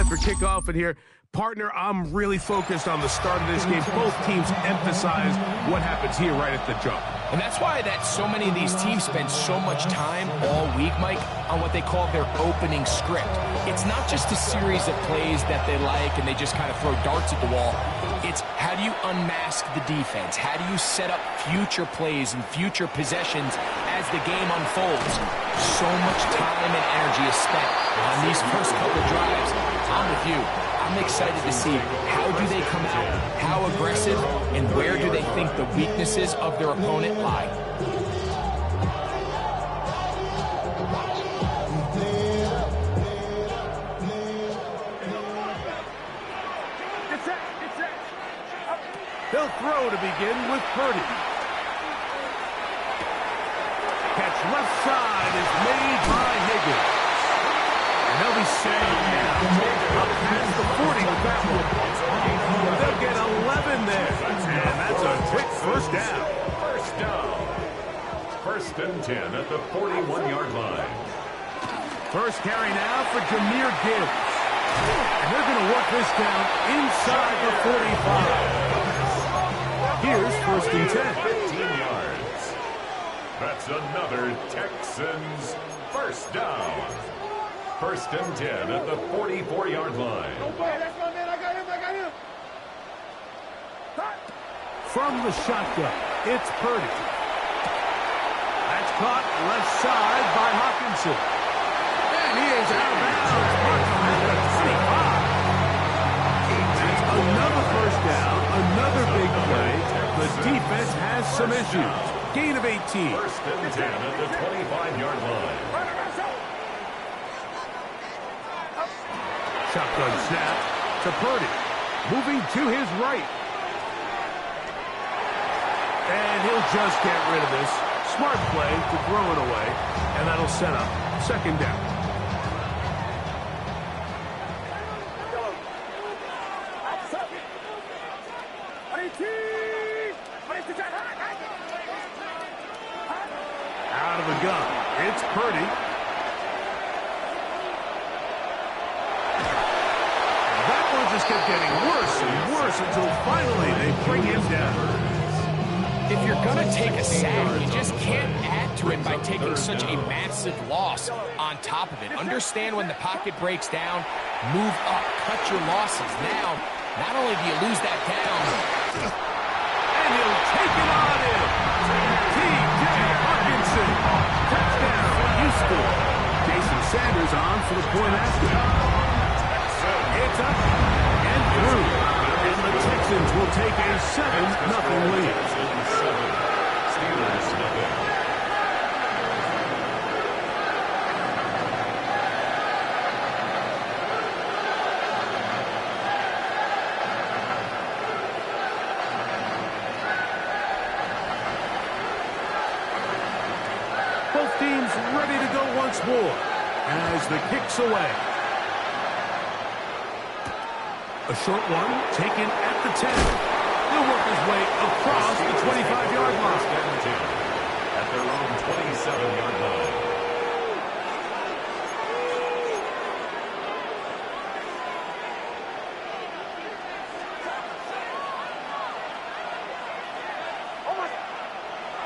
after kickoff, and here, partner, I'm really focused on the start of this game. Both teams emphasize what happens here right at the jump. And that's why so many of these teams spend so much time all week, Mike, on what they call their opening script. It's not just a series of plays that they like and they just kind of throw darts at the wall. It's how do you unmask the defense? How do you set up future plays and future possessions as the game unfolds? So much time and energy is spent on these first couple drives. I'm with you. I'm excited to see how do they come out, how aggressive, and where do they think the weaknesses of their opponent lie. They'll throw to begin with Purdy. Catch left side is made by Higgins. And they'll be setting now. Up past the 40 with that one. They'll get 11 there. And that's a quick first down. First down. 1st and 10 at the 41-yard line. First carry now for Jahmyr Gibbs. And they're going to work this down inside the 45. Here's 1st and 10. 15 yards. That's another Texans first down. 1st and 10 at the 44-yard line. That's my man. I got him. From the shotgun, it's Purdy. That's caught left side by Hawkinson. And he is out of bounds. That's another first down, another big play. The defense has some issues. Gain of 18. 1st and 10 at the 25-yard line. Shotgun snap to Purdy. Moving to his right. And he'll just get rid of this. Smart play to throw it away. And that'll set up 2nd down. Out of the gun. It's Purdy. That one just kept getting worse and worse until finally they bring him down. If you're going to take a sack, you just can't add to it by taking such a massive loss on top of it. Understand when the pocket breaks down, move up, cut your losses. Now, not only do you lose that down, and he'll take it on in. T.J. Hawkinson. Touchdown, Houston. Jason Sanders on for the point after. It's up and through. And the Texans will take a 7-0 lead. Steelers nothing. Both teams ready to go once more as the kick's away. A short one taken at the 10. He'll work his way across the 25-yard line. At their own 27-yard line.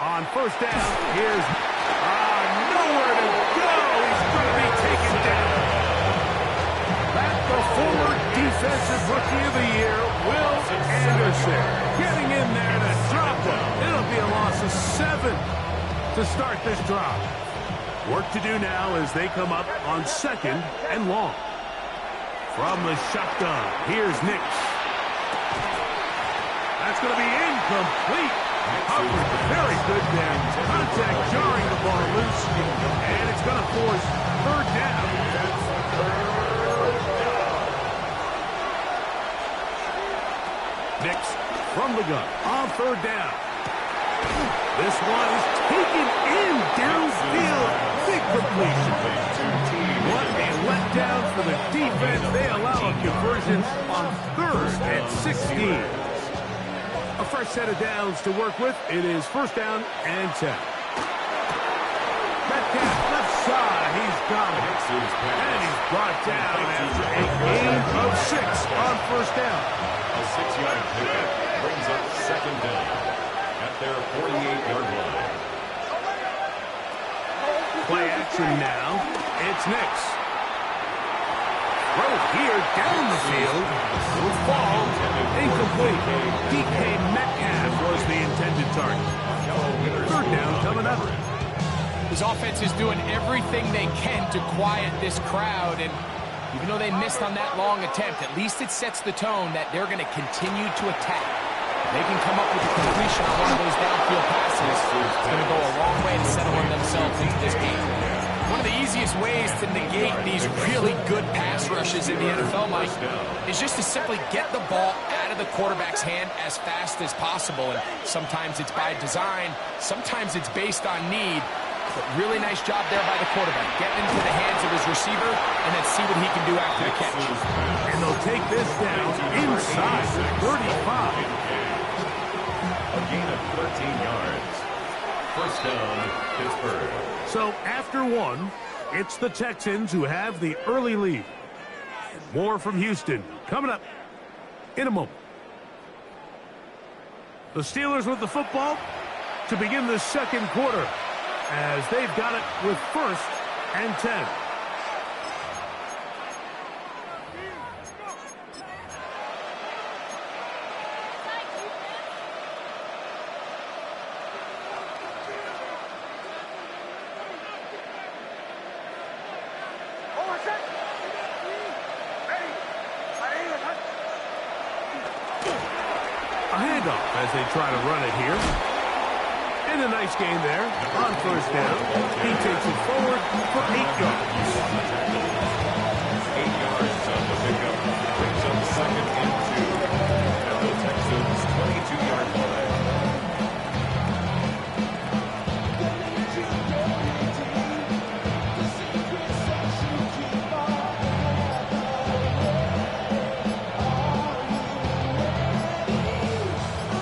On 1st down, here's nowhere to go. He's going to be taken down. That's the former Defensive Rookie of the Year, Will Anderson, getting in there to drop him. It'll be a loss of 7 to start this drive. Work to do now as they come up on 2nd and long. From the shotgun, here's Nix. That's going to be incomplete. Covered very good there. Contact jarring the ball loose. And it's going to force 3rd down. Nix from the gun on 3rd down. This one is taken in downfield. Big completion. What a letdown for the defense. They allow a conversion on 3rd and 16. A fresh set of downs to work with. It is 1st down and 10. Metcalf left side. He's got him. And he's brought down after a gain of 6 on first down. A 6-yard pickup brings up second down at their 48-yard line. Play action now. It's Nix. Throw here down the field. Will fall. Incomplete. DK Metcalf was the intended target. Third down coming up. His offense is doing everything they can to quiet this crowd, and even though they missed on that long attempt, at least it sets the tone that they're going to continue to attack. They can come up with a completion on one of those downfield passes. It's going to go a long way to settling themselves into this game. One of the easiest ways to negate these really good pass rushes in the NFL, Mike, is just to simply get the ball out of the quarterback's hand as fast as possible. And sometimes it's by design, sometimes it's based on need. But really nice job there by the quarterback, getting into the hands of his receiver and then see what he can do after the catch. And they'll take this down inside the 35. A gain of 13 yards. First down, Pittsburgh. So after one, it's the Texans who have the early lead. More from Houston coming up in a moment. The Steelers with the football to begin the second quarter, as they've got it with 1st and 10. A handoff as they try to run it here. And a nice gain there on first down. He takes it forward for 8 yards. 8 yards on the pickup. Brings up second and 2 at the Texans' 22-yard line.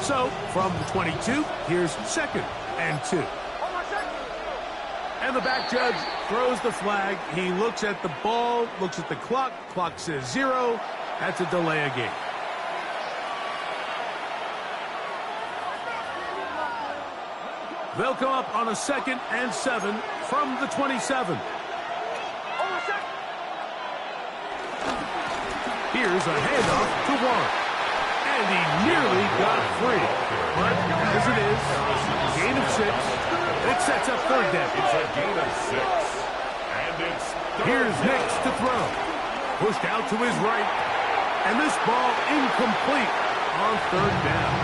So, from the 22, here's 2nd and 2. And the back judge throws the flag. He looks at the ball, looks at the clock. Clock says 0. That's a delay of game. They'll come up on a 2nd and 7 from the 27. Here's a handoff to Warren. And he nearly got free. But as it is, gain of 6. It sets up third down. It's a gain of 6. And it's Here's Nix to throw. Pushed out to his right. And this ball incomplete on third down.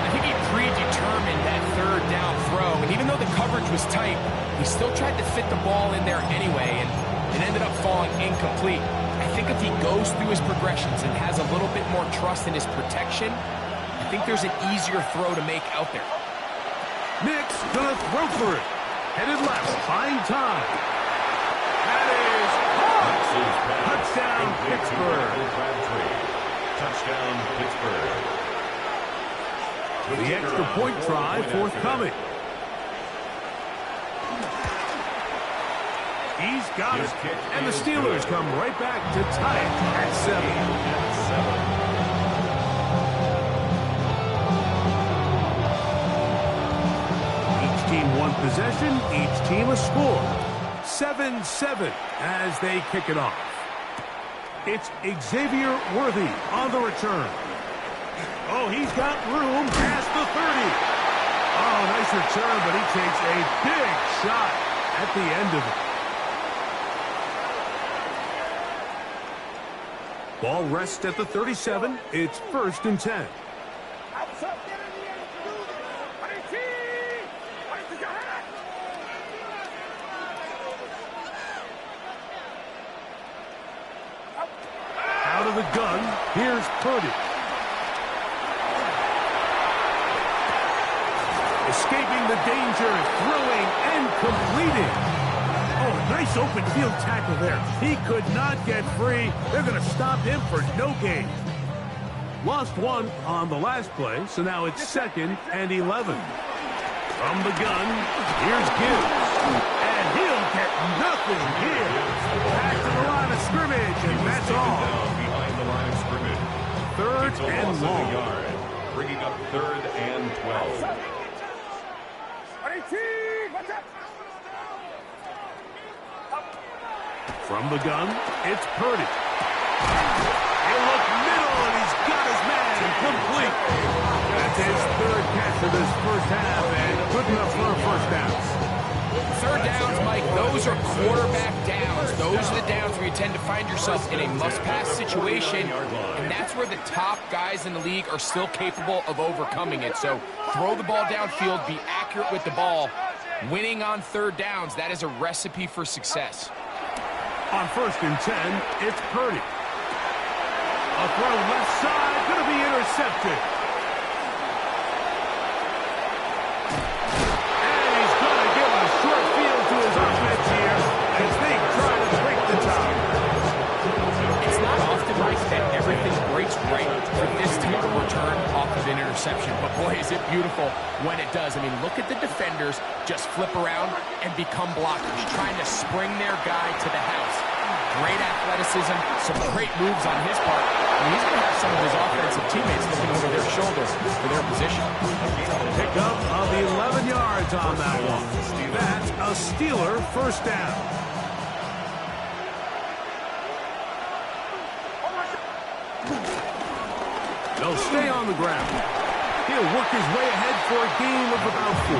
I think he predetermined that third down throw, and even though the coverage was tight, he still tried to fit the ball in there anyway, and it ended up falling incomplete. I think if he goes through his progressions and has a little bit more trust in his protection, I think there's an easier throw to make out there. Nix gonna throw for it. Headed left, buying time. That is touchdown, Pittsburgh. Touchdown, Pittsburgh. The extra point try forthcoming. He's got it. And the Steelers come right back to tie it at 7. Each team one possession, each team a score. 7-7 as they kick it off. It's Xavier Worthy on the return. Oh, he's got room past the 30. Oh, nice return, but he takes a big shot at the end of it. Ball rests at the 37. It's 1st and 10. Out of the gun, here's Purdy. Escaping the danger, throwing and completing. Oh, nice open field tackle there. He could not get free. They're going to stop him for no gain. Lost one on the last play, so now it's 2nd and 11. From the gun, here's Gibbs. And he'll at nothing here. Back to the line of scrimmage, and that's all. Behind the line of scrimmage. Third It's a and loss of long. a yard, bringing up 3rd and 12. From the gun, it's Purdy. He'll look middle, and he's got his man complete. That's his 3rd catch of this first half, and good enough for a first down. 3rd downs, Mike, those are quarterback downs. Those are the downs where you tend to find yourself in a must-pass situation, and that's where the top guys in the league are still capable of overcoming it. So throw the ball downfield, be accurate with the ball. Winning on 3rd downs, that is a recipe for success. On 1st and 10, it's Purdy. A throw left side, going to be intercepted. And he's going to give a short field to his offense here as they try to break the tie. It's not often, Mike, that everything breaks right for this type of return off of an interception. But boy, is it beautiful when it does. I mean, look at the defenders just flip around and become blockers, trying to spring their guy to the house. Great athleticism, some great moves on his part. And he's going to have some of his offensive teammates looking over their shoulder for their position. Pickup of 11 yards on that one. That's a Steeler first down. They'll stay on the ground. He'll work his way ahead for a gain of about 4.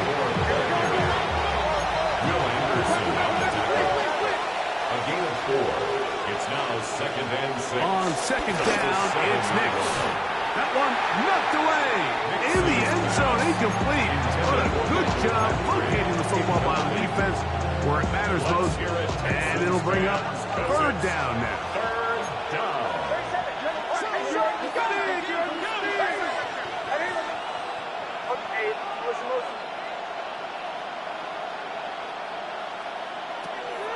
Will Anderson on the tackle. A gain of 4. It's now 2nd and 6. On 2nd down, it's Nix. That one knocked away. In the end zone, incomplete. What a good job locating the football by the defense where it matters most. And it'll bring up 3rd down now. 3rd down.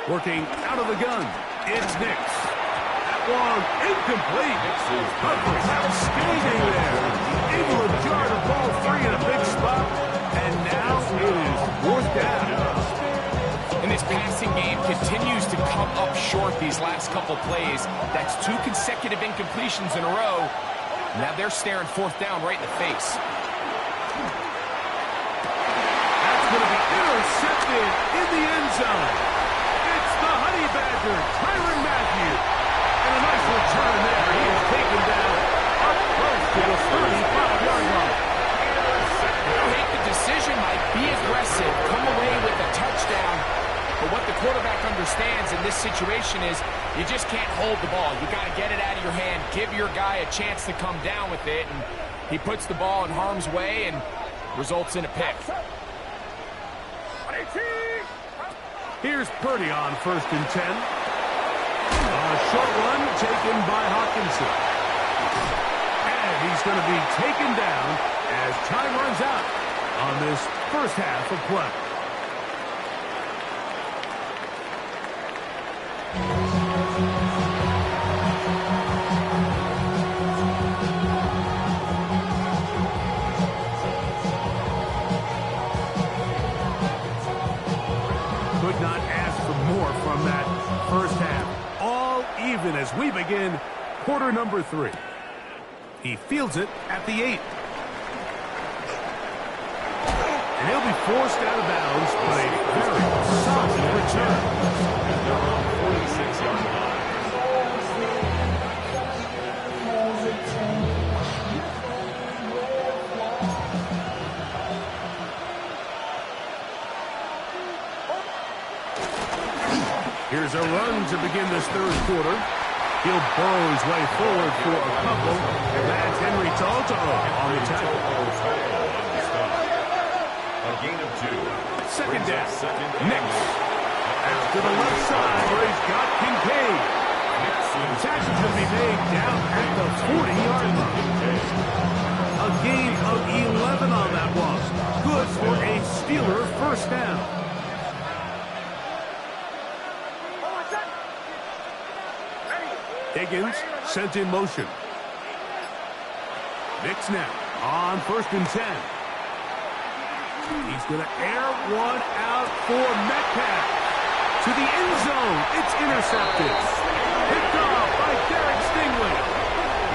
Working out of the gun, it's Nix. That one incomplete. But perhaps skating there. Able to jar the ball free in a big spot. And now it is 4th down. And this passing game continues to come up short these last couple plays. That's 2 consecutive incompletions in a row. Now they're staring 4th down right in the face. That's going to be intercepted in the end zone. The Honey Badger, Tyrann Mathieu. And a nice return there. He is taken down up close to the 35-yard line. Don't make the decision, Mike. Be aggressive. Come away with a touchdown. But what the quarterback understands in this situation is you just can't hold the ball. You got to get it out of your hand. Give your guy a chance to come down with it. And he puts the ball in harm's way and results in a pick. Here's Purdy on 1st and 10. A short one taken by Hawkinson. And he's going to be taken down as time runs out on this first half of play. Could not ask for more from that first half. All even as we begin quarter number 3. He fields it at the 8. And he'll be forced out of bounds, but a very solid return. And they're on 46-yard line. Here's a run to begin this 3rd quarter. He'll burrow his way forward for a couple. That's Henry Toto on the tackle. A gain of 2. 2nd down. Nix. Out to the left side where he's got Kincaid. The tackle's going to be made down at the 40-yard line. A gain of 11 on that one. Good for a Steeler first down. Higgins sent in motion. Nix now on 1st and 10. He's going to air one out for Metcalf. to the end zone. It's intercepted. Picked off by Derek Stingley.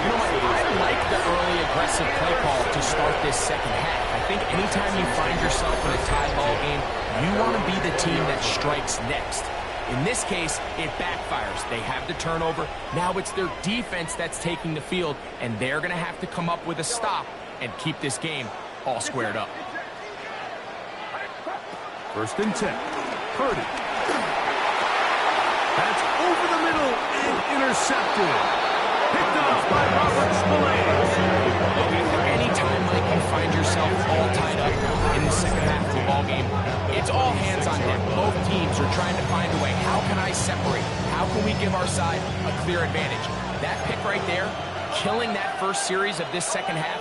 You know, I like the early aggressive play call to start this second half. I think anytime you find yourself in a tie ball game, you want to be the team that strikes next. In this case, it backfires. They have the turnover. Now it's their defense that's taking the field, and they're going to have to come up with a stop and keep this game all squared up. First and 10. Purdy. That's over the middle and intercepted. Picked off by Robert Spillane. Anytime, Mike, you find yourself all tied up in the second half of the ball game, it's all hands on deck. Both teams are trying to find a way. How can I separate? How can we give our side a clear advantage? That pick right there, killing that first series of this second half,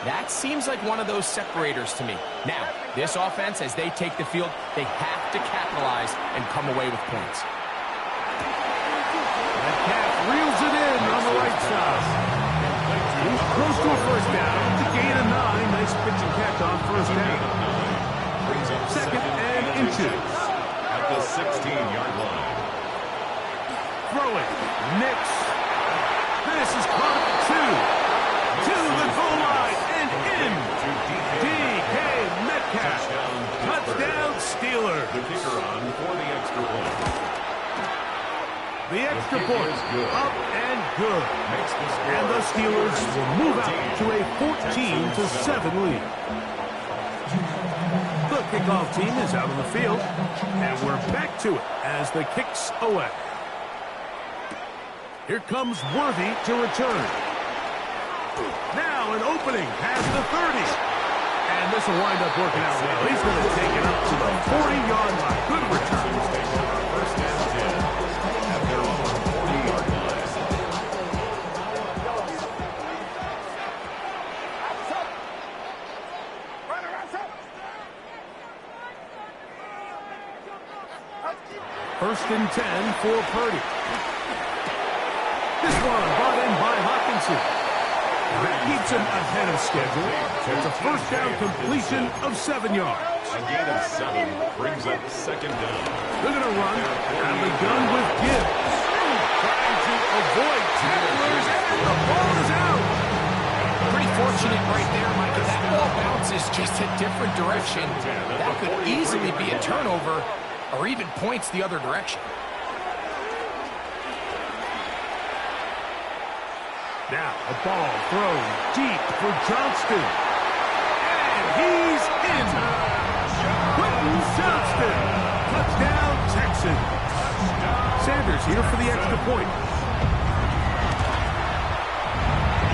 that seems like one of those separators to me. Now, this offense, as they take the field, they have to capitalize and come away with points. Metcalf reels it in on the right side. He's close to a first down. It's a gain of 9. Nice pitch and catch on first down. Second and inches. At the 16-yard line. Throwing. Nix. This is caught 2. To the goal line and in. DK Metcalf. Touchdown Steelers. The kicker on for the extra point. The extra point up and good. And the Steelers will move out to a 14-7 lead. The kickoff team is out on the field, and we're back to it as the kick's away. Here comes Worthy to return. Now an opening past the 30. And this will wind up working out well. He's going to take it up to the 40-yard line. Good return. First and 10 at their own 40-yard line. First and 10 for Purdy. This one brought in by Hawkinson. That keeps him ahead of schedule. It's a first down completion of 7 yards. A gain of 7 brings up second down. They're going to run out of the gun with Gibbs. Trying to avoid tacklers, and the ball is out. Pretty fortunate right there, Mike. If that ball bounces just a different direction, that could easily be a turnover or even points the other direction. Now a ball thrown deep for Johnston. And he's in. Quentin Johnston. Touchdown, Texans. Sanders here for the extra point.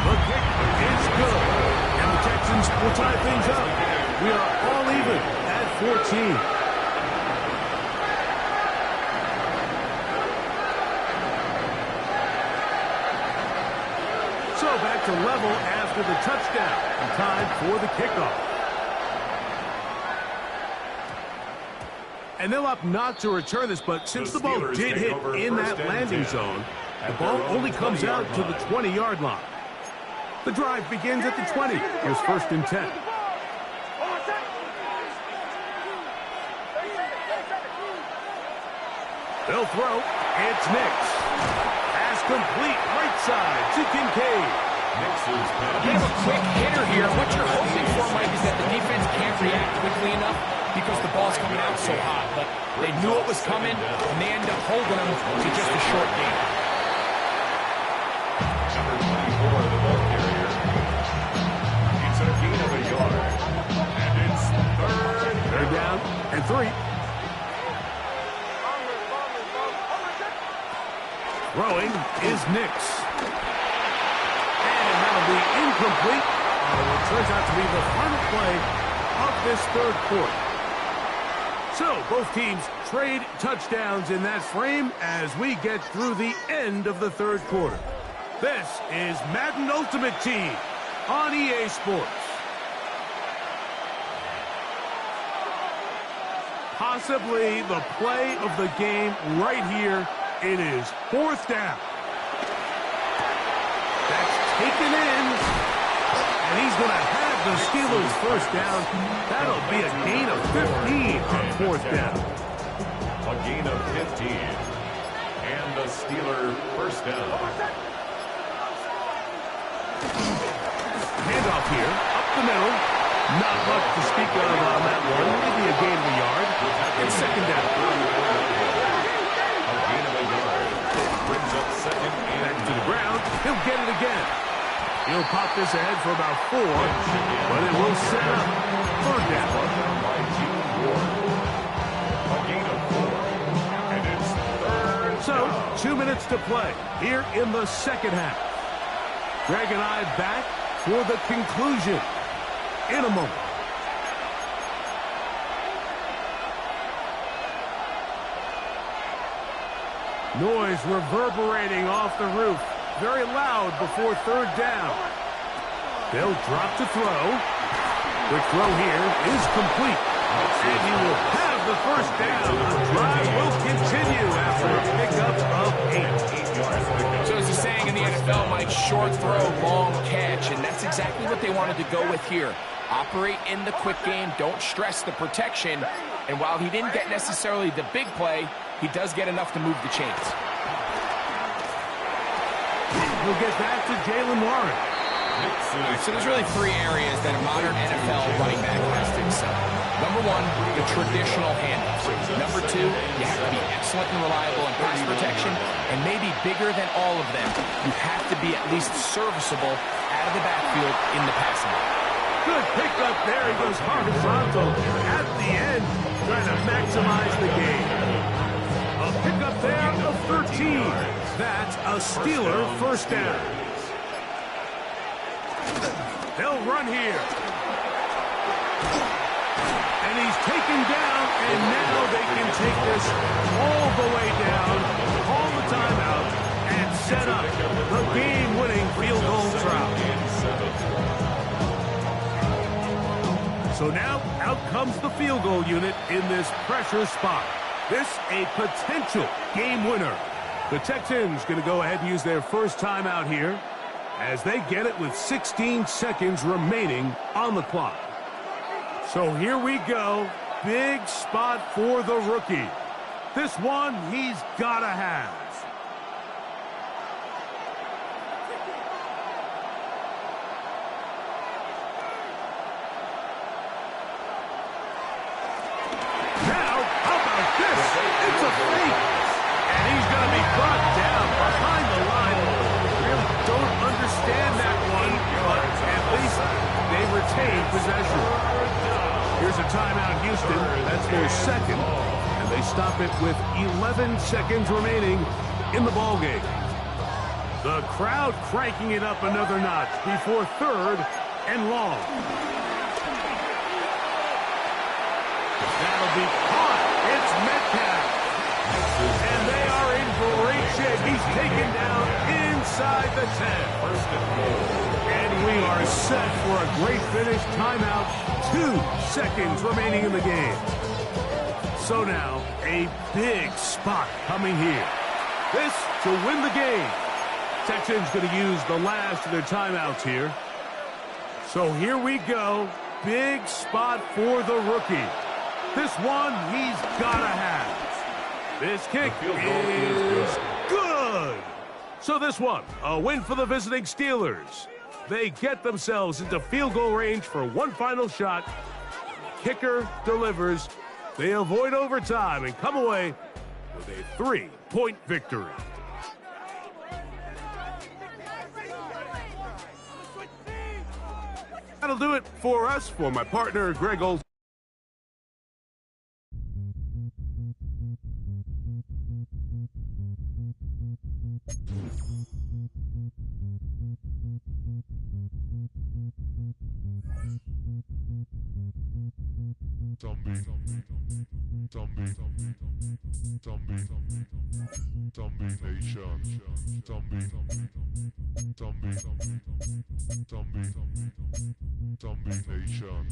The kick is good. And the Texans will tie things up. We are all even at 14. So back to level after the touchdown. And time for the kickoff. And they'll opt not to return this, but since the ball did hit in that landing zone, the ball only comes out to the 20-yard line. The drive begins at the 20. Here's first and 10. They'll throw. It's Nix. Pass complete right side to Kincaid. Kind of a quick hitter here. What you're hoping for, Mike, is that the defense can't react quickly enough because the ball's coming out so hot. But they knew it was coming, and they end up holding them to just a short game. Number 24, the ball carrier. It's a gain of a yard. And it's third down and 3. Throwing is Nix. And that'll be incomplete. It turns out to be the final play of this third quarter. So both teams trade touchdowns in that frame as we get through the end of the third quarter. This is Madden Ultimate Team on EA Sports. Possibly the play of the game right here. It is fourth down. That's taken in. And he's going to have the Steelers first down. That'll be a gain of 15 on fourth down. A gain of 15. And the Steeler first down. Handoff here, up the middle. Not much to speak of on that one. Maybe a gain of a yard. It's second down. A gain of a yard. Brings up second and to the ground. He'll get it again. He'll pop this ahead for about 4, but it will set up third down. by Gene Ward. A gain of 4. And it's third So, down. 2 minutes to play here in the second half. Greg and I back for the conclusion in a moment. Noise reverberating off the roof. Very loud before third down. They'll drop to throw. Quick throw here is complete. And he will have the first down. The drive will continue after a pickup of 8. So as the saying in the NFL, Mike, short throw, long catch, and that's exactly what they wanted to go with here. Operate in the quick game, don't stress the protection, and while he didn't get necessarily the big play, he does get enough to move the chains. He'll get back to Jalen Warren. So there's really 3 areas that a modern NFL running back has to excel. Number 1, the traditional handoffs. Number 2, you have to be excellent and reliable in pass protection, and maybe bigger than all of them, you have to be at least serviceable out of the backfield in the passing game. Good pickup there. He goes horizontal at the end, trying to maximize the game. A pickup there of 13. That's a Steeler first down. They'll run here. And he's taken down, and now they can take this all the way down, call the timeout, and set up the game-winning field goal try. So now, out comes the field goal unit in this pressure spot. This a potential game winner. The Texans going to go ahead and use their first timeout here as they get it with 16 seconds remaining on the clock. So here we go. Big spot for the rookie. This one he's got to have. Now, how about this? It's a fake. And he's going to be brought down behind the line. Really don't understand that one, but at least they retain possession. Here's a timeout, Houston. That's their second. And they stop it with 11 seconds remaining in the ballgame. The crowd cranking it up another notch before third and long. That'll be caught. It's Metcalf. And they are in great shape. He's taken down inside the 10. First and goal. And we are set for a great finish. Timeout. 2 seconds remaining in the game. So now, a big spot coming here. This to win the game. Texans going to use the last of their timeouts here. So here we go. Big spot for the rookie. This one he's got to have. This kick is good. So this one, a win for the visiting Steelers. They get themselves into field goal range for one final shot. Kicker delivers. They avoid overtime and come away with a 3-point victory. That'll do it for us. For my partner, Greg Olson. Zombie Nation.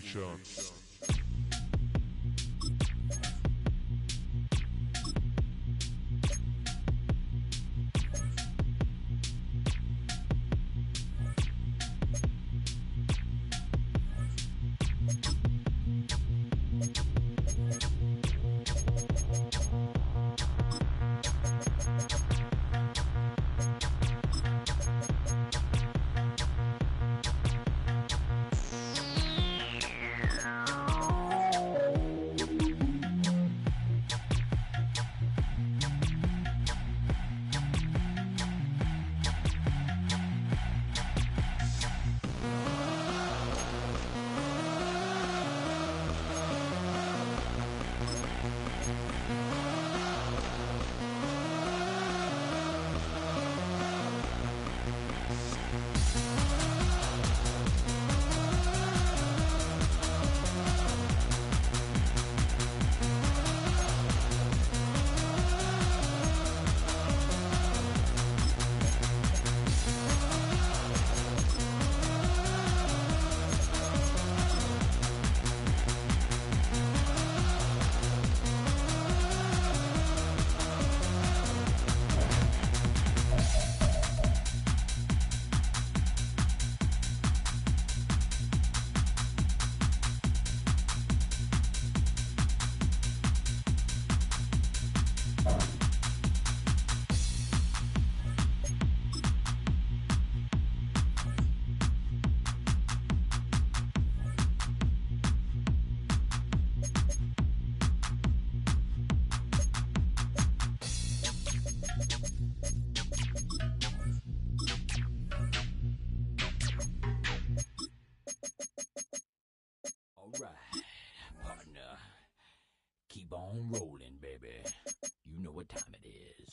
Nation. Keep on rolling, baby. You know what time it is.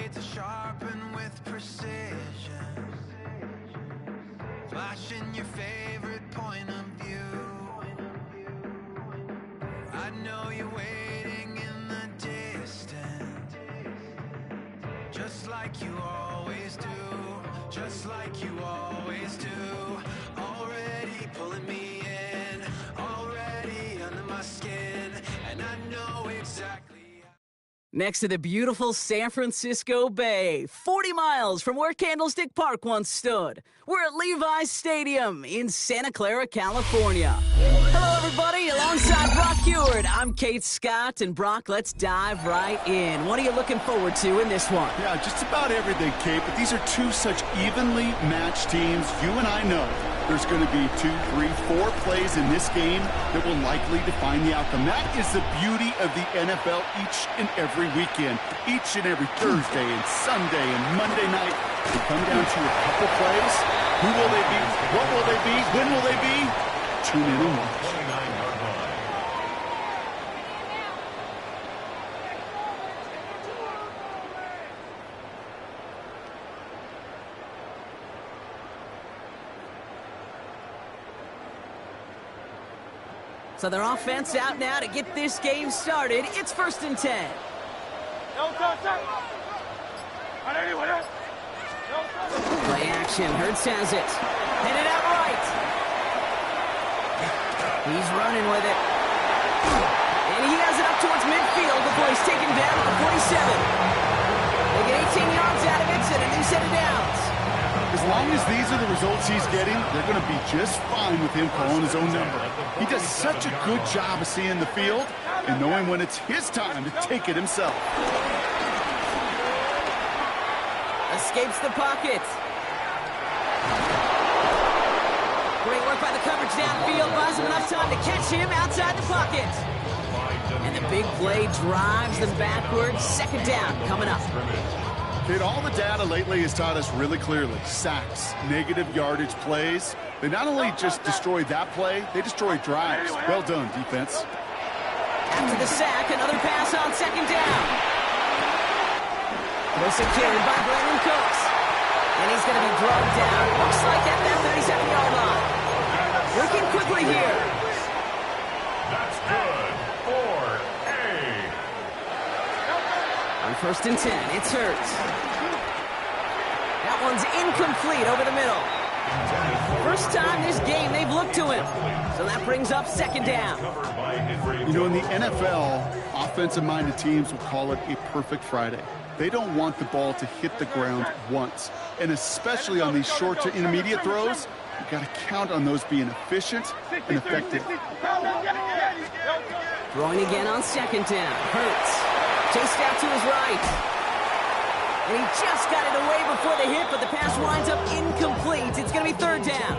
blade to sharpen with precision, flashing your favorite point of view. I know you're waiting in the distance, just like you always do, just like you always do. Already pulling me in, already under my skin, and I know exactly. Next to the beautiful San Francisco Bay, 40 miles from where Candlestick Park once stood, we're at Levi's Stadium in Santa Clara, California. Hello, everybody. Alongside Brock Heward, I'm Kate Scott. And Brock, let's dive right in. What are you looking forward to in this one? Yeah, just about everything, Kate, but these are two such evenly matched teams. You and I know there's going to be 2, 3, 4 plays in this game that will likely define the outcome. That is the beauty of the NFL each and every weekend, each and every Thursday and Sunday and Monday night. They come down to a couple plays. Who will they be? What will they be? When will they be? Tune in and watch. So their offense out now to get this game started. It's 1st and 10. Play action. Hurts has it. Headed out right. He's running with it. And he has it up towards midfield before he's taken down at the 47. They get 18 yards out of it and a new set of downs. As long as these are the results he's getting, they're going to be just fine with him calling his own number. He does such a good job of seeing the field and knowing when it's his time to take it himself. Escapes the pocket. Great work by the coverage downfield. Buys him enough time to catch him outside the pocket. And the big play drives them backwards. 2nd down coming up. Kid, all the data lately has taught us really clearly. Sacks, negative yardage plays. They not only just destroy that play, they destroy drives. Well done, defense. After the sack, another pass on 2nd down. Wilson carried by Brandon Cooks. And he's going to be drugged down. Looks like at that 37-yard line. Working quickly here. That's good for A. On 1st and 10, it's Hurts. That one's incomplete over the middle. First time this game they've looked to him. So that brings up 2nd down. You know, in the NFL, offensive-minded teams will call it a perfect Friday. They don't want the ball to hit the ground once. And especially on these short to intermediate throws, you've got to count on those being efficient and effective. Throwing again on 2nd down. Hurts. Chased out to his right. And he just got it away before the hit, but the pass winds up incomplete. It's going to be 3rd down.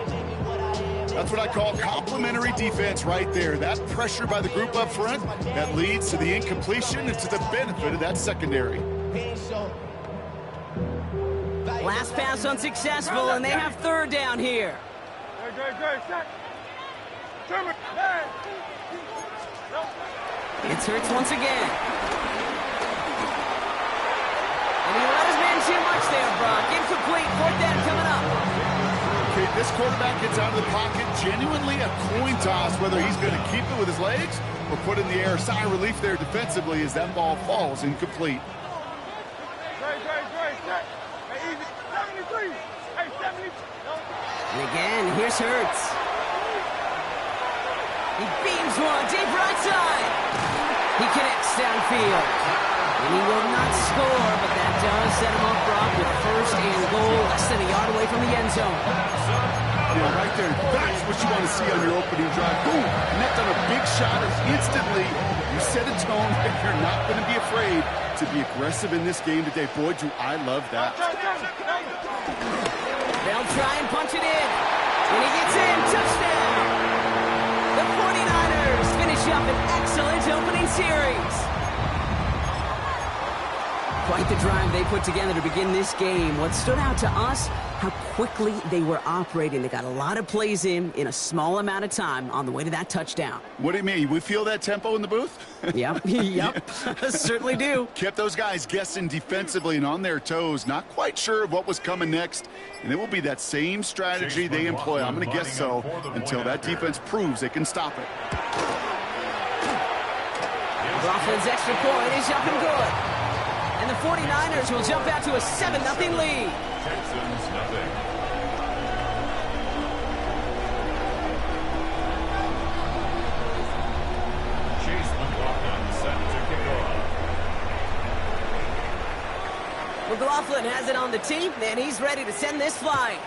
That's what I call complimentary defense right there. That pressure by the group up front, that leads to the incompletion and to the benefit of that secondary. Last pass unsuccessful, and they have 3rd down here. It's Hurts once again. And he let his man too much there, Brock. Incomplete. 4th down coming up. Okay, this quarterback gets out of the pocket. Genuinely a coin toss whether he's going to keep it with his legs or put in the air. Sigh of relief there defensively as that ball falls incomplete. And again, here's Hurts. He beams one deep right side. He connects downfield. And he will not score, but that does set him up, Brock, with 1st and goal, less than a yard away from the end zone. Yeah, right there. That's what you want to see on your opening drive. Boom! Connect on a big shot, and instantly you set a tone that you're not going to be afraid to be aggressive in this game today. Boy, do I love that. They'll try and punch it in. And he gets in. Touchdown! The 49ers finish up an excellent opening series. Quite the drive they put together to begin this game. What stood out to us, how quickly they were operating. They got a lot of plays in a small amount of time on the way to that touchdown. What do you mean? We feel that tempo in the booth? Yep, yep, certainly do. Kept those guys guessing defensively and on their toes, not quite sure of what was coming next. And it will be that same strategy they employ, I'm going to guess so, until that defense proves they can stop it. Rothman's extra point is up and good. And the 49ers will jump out to a 7-0 lead. Texans nothing. McLaughlin has it on the tee, and he's ready to send this flying.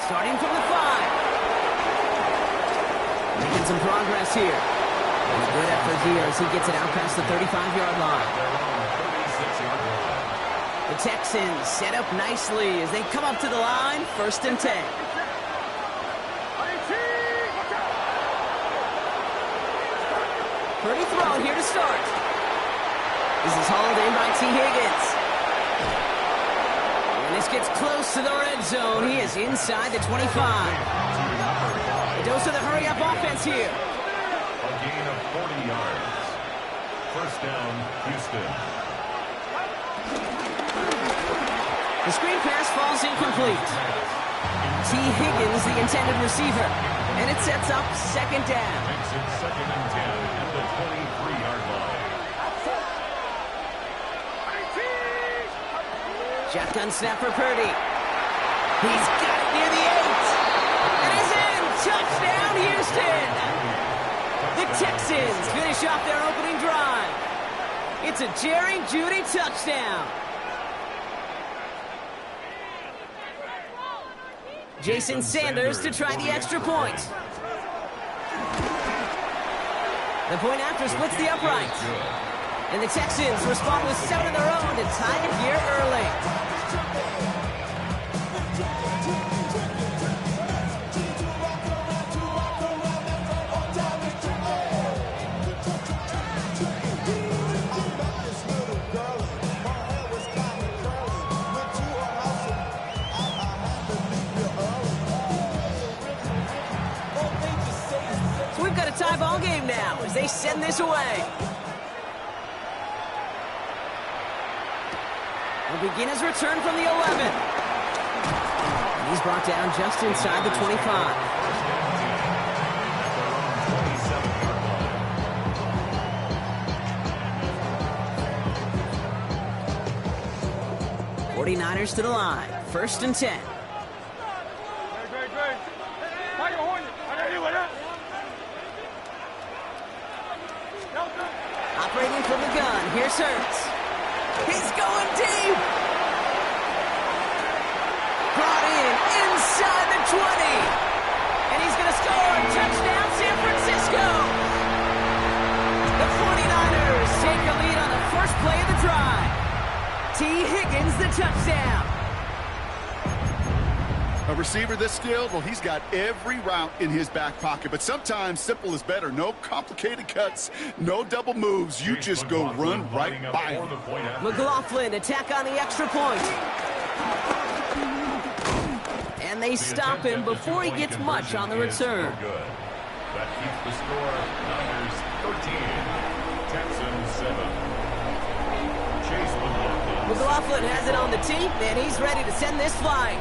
Starting from the 5. Making some progress here. And a good effort here as he gets it out past the 35-yard line. The Texans set up nicely as they come up to the line, 1st and 10. Pretty throw here to start. This is hauled in by T. Higgins. And this gets close to the red zone. He is inside the 25. A dose of the hurry-up offense here. A gain of 40 yards. 1st down, Houston. The screen pass falls incomplete. T. Higgins, the intended receiver. And it sets up 2nd down. Makes it 2nd and 10 at the 23-yard line. Shotgun snap for Purdy. He's got it near the 8. And he's in. Touchdown, Houston. The Texans finish off their opening drive. It's a Jerry Jeudy touchdown. Jason Sanders to try the extra point. The point after splits the upright. And the Texans respond with 7 of their own to tie it here early. So we've got a tie ball game now as they send this away. Will begin his return from the 11. And he's brought down just inside the 25. '49ers to the line. 1st and 10. Operating from the gun. Here's Hurts. He's going deep. Brought in inside the 20. And he's going to score. Touchdown, San Francisco. The 49ers take a lead on the first play of the drive. T. Higgins, the touchdown. A receiver this skilled, well, he's got every route in his back pocket. But sometimes simple is better. No complicated cuts, no double moves. You just go run right by him. McLaughlin attack on the extra point. And they stop him before he gets much on the return. That keeps the score. Niners 13, Texans 7. Chase McLaughlin has it on the tee, and he's ready to send this flying.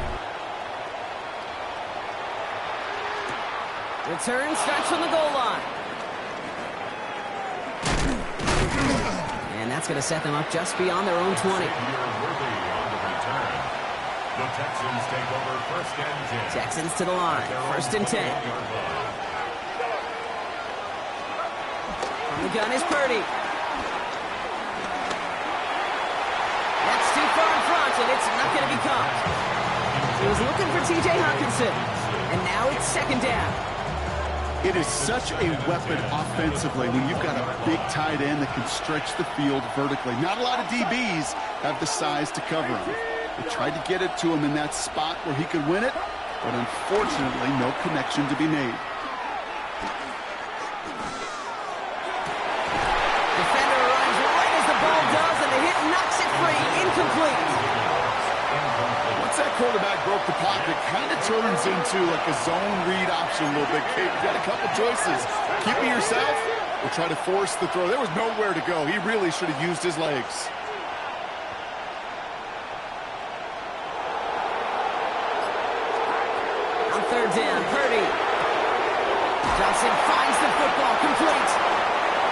Return starts from the goal line. And that's going to set them up just beyond their own 20. The Texans take over 1st and 10. Texans to the line. 1st and 10. On the gun is Purdy. That's too far in front, and it's not going to be caught. He was looking for T.J. Hawkinson, and now it's 2nd down. It is such a weapon offensively when you've got a big tight end that can stretch the field vertically. Not a lot of DBs have the size to cover him. They tried to get it to him in that spot where he could win it, but unfortunately, no connection to be made. Defender arrives right as the ball does, and the hit knocks it free. Incomplete. up the pocket. Kind of turns into like a zone read option a little bit. Kate, you got a couple choices. Keep it yourself or try to force the throw. There was nowhere to go. He really should have used his legs. On third down, Purdy. Johnson finds the football, complete.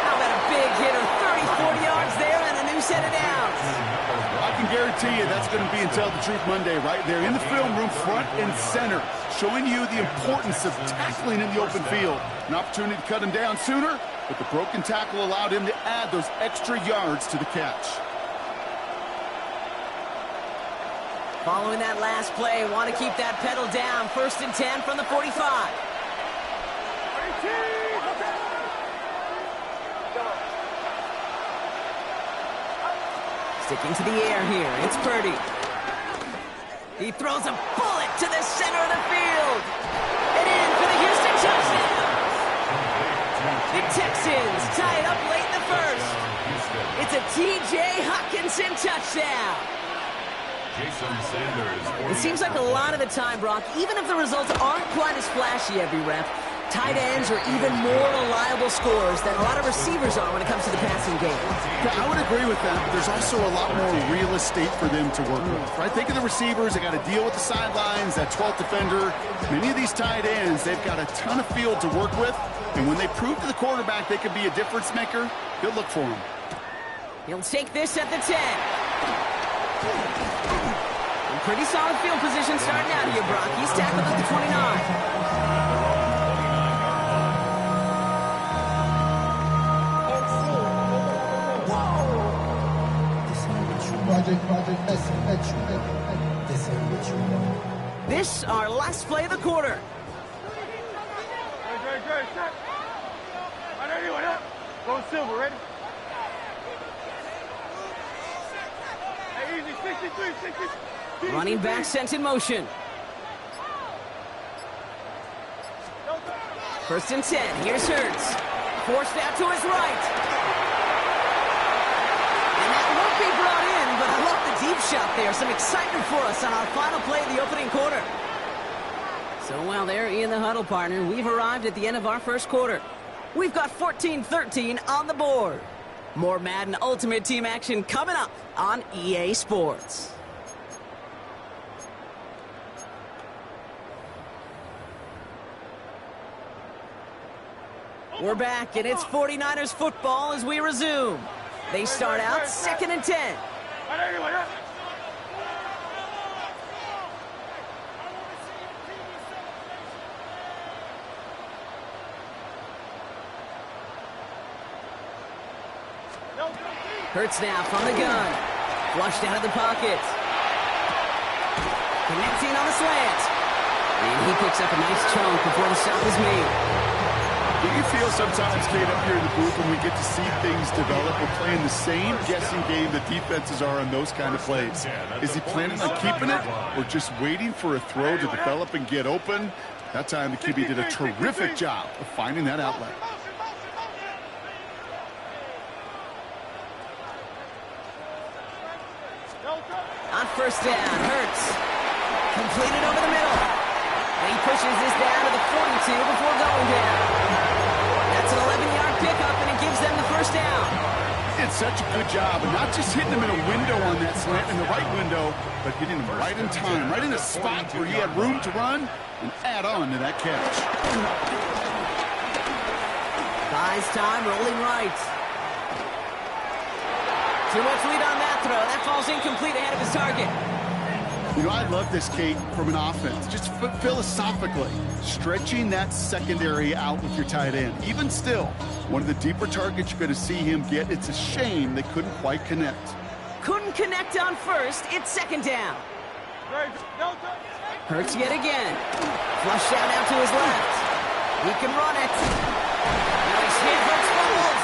How about a big hitter, 30, 40 yards there and a new set of downs. I can guarantee you that's going to be in Tell the Truth Monday right there in the film room, front and center, showing you the importance of tackling in the open field. An opportunity to cut him down sooner, but the broken tackle allowed him to add those extra yards to the catch. Following that last play, want to keep that pedal down. 1st and 10 from the 45. Sticking to the air here, it's Purdy. He throws a bullet to the center of the field. And in for the Houston touchdown. The Texans tie it up late in the first. It's a T.J. Hockenson touchdown. Jason Sanders. It seems like a lot of the time, Brock, even if the results aren't quite as flashy every rep, tight ends are even more reliable scorers than a lot of receivers are when it comes to the passing game. Yeah, I would agree with that, but there's also a lot more real estate for them to work with, right? Think of the receivers. They got to deal with the sidelines, that 12th defender. Many of these tight ends, they've got a ton of field to work with, and when they prove to the quarterback they can be a difference maker, he'll look for them. He'll take this at the 10. Pretty solid field position starting out here, Brock. He's tackled at the 29. This our last play of the quarter. Go silver, ready? Hey, easy, 63, 63. Running back sent in motion. 1st and 10. Here's Hurts. Forced out to his right. And that won't be brought in, but I love the deep shot there. Some excitement for us on our final play of the opening quarter. So while they're in the huddle, partner, we've arrived at the end of our first quarter. We've got 14-13 on the board. More Madden Ultimate Team action coming up on EA Sports. We're back, and it's 49ers football as we resume. They start out 2nd and 10. Hurts now from the gun. Flushed out of the pocket. Connecting on the slant. And he picks up a nice chunk before the stop is made. Do you feel sometimes, Kate, up here in the booth when we get to see things develop, we're playing the same guessing game the defenses are on those kind of plays? Is he planning on keeping it or just waiting for a throw to develop and get open? That time the QB did a terrific job of finding that outlet. On 1st down, Hurts. Completed over the middle. And he pushes this down to the 42 before going down. That's an 11-yard pickup, and it gives them the 1st down. Did such a good job, and not just hitting him in a window on that slant, in the right window, but hitting him right in time, right in a spot where he had room to run and add on to that catch. Buys time, rolling right. Too much lead on that throw. That falls incomplete ahead of his target. You know, I love this, Kate, from an offense. Just philosophically, stretching that secondary out with your tight end. Even still, one of the deeper targets you're going to see him get. It's a shame they couldn't quite connect. Couldn't connect on 1st. It's 2nd down. Hurts yet again. Flushed out now to his left. He can run it. Now he Stanford's fumbles.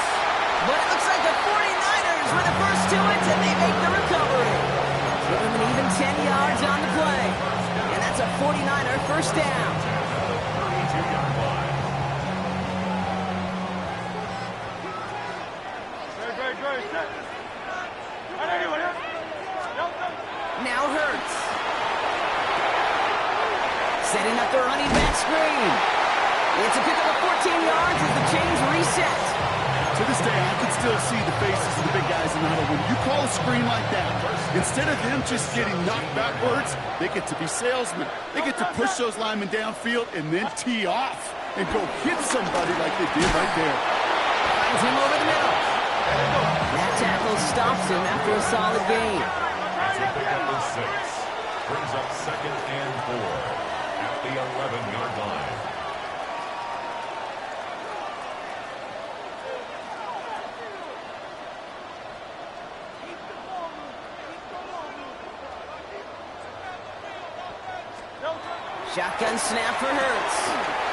But it looks like the 49ers were the first to it, and they make the recovery. Give him an even 10 yards on the play. And that's a 49er 1st down. Now Hurts. Setting up the running back screen. It's a pickup of 14 yards as the chains reset. To this day, I can still see the faces of the big guys in the huddle. When you call a screen like that, instead of them just getting knocked backwards, they get to be salesmen. They get to push those linemen downfield and then tee off and go hit somebody like they did right there. Finds him over the middle. That tackle stops him after a solid gain. That's a pickup of 6. Brings up 2nd and 4 at the 11-yard line. Shotgun snap for Hurts.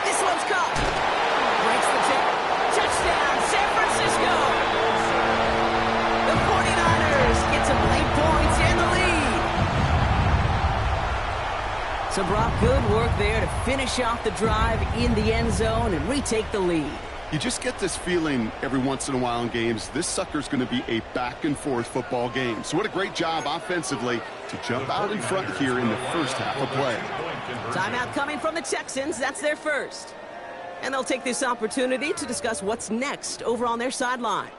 This one's caught. Breaks the tackle. Touchdown, San Francisco. The 49ers get some late points and the lead. So Brock, good work there to finish off the drive in the end zone and retake the lead. You just get this feeling every once in a while in games, this sucker's going to be a back-and-forth football game. So what a great job offensively to jump out in front here in the first half of play. Timeout coming from the Texans. That's their first. And they'll take this opportunity to discuss what's next over on their sideline.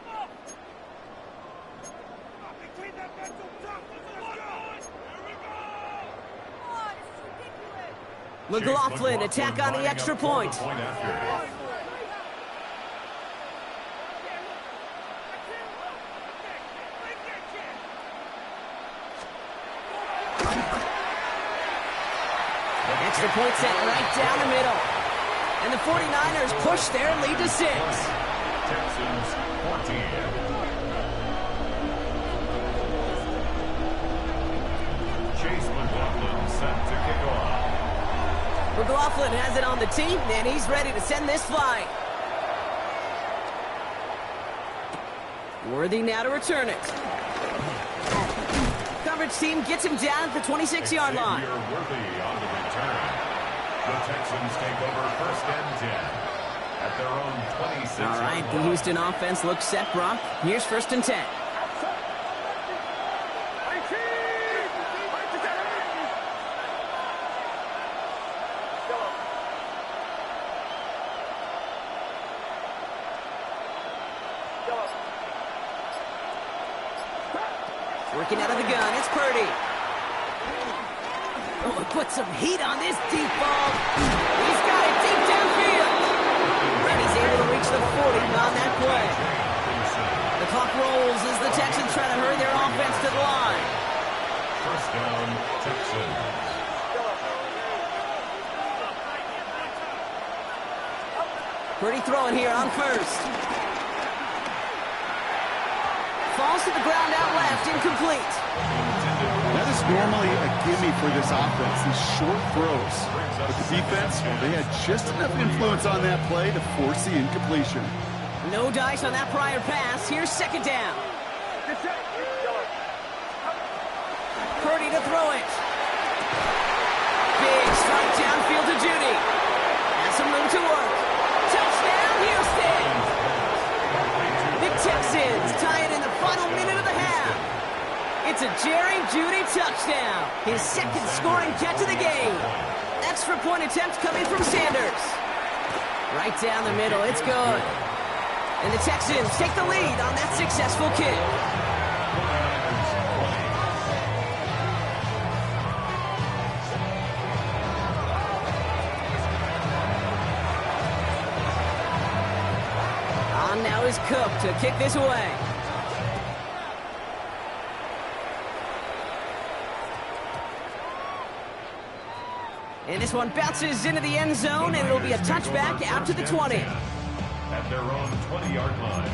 McLaughlin attack on the extra point. Extra point set right down the middle. And the 49ers push their lead to 6. Texans 14. Chase McLaughlin set to kick off. McLaughlin has it on the team, and he's ready to send this flying. Worthy now to return it. Coverage team gets him down at the 26-yard line. Worthy on the return. The Texans take over 1st and 10 at their own 26. All right, the Houston offense looks set, Brock. Here's 1st and 10. Working out of the gun, it's Purdy. Oh, put some heat on this deep ball. He's got it deep downfield. And he's able to reach the 40 on that play. The clock rolls as the Texans try to hurry their offense to the line. 1st down, Texans. Purdy throwing here on 1st. Falls to the ground out left, incomplete. That is normally a gimme for this offense, these short throws. But the defense, well, they had just enough influence on that play to force the incompletion. No dice on that prior pass. Here's 2nd down. Purdy to throw it. Big strike downfield to Judy. Has some room to work. Touchdown, Houston! The Texans tie it in the final minute of the half. It's a Jerry Jeudy touchdown. His 2nd scoring catch of the game. Extra point attempt coming from Sanders. Right down the middle, it's good. And the Texans take the lead on that successful kick. On now is Cook to kick this away. And this one bounces into the end zone, and it'll be a touchback out to the 20. At their own 20-yard line.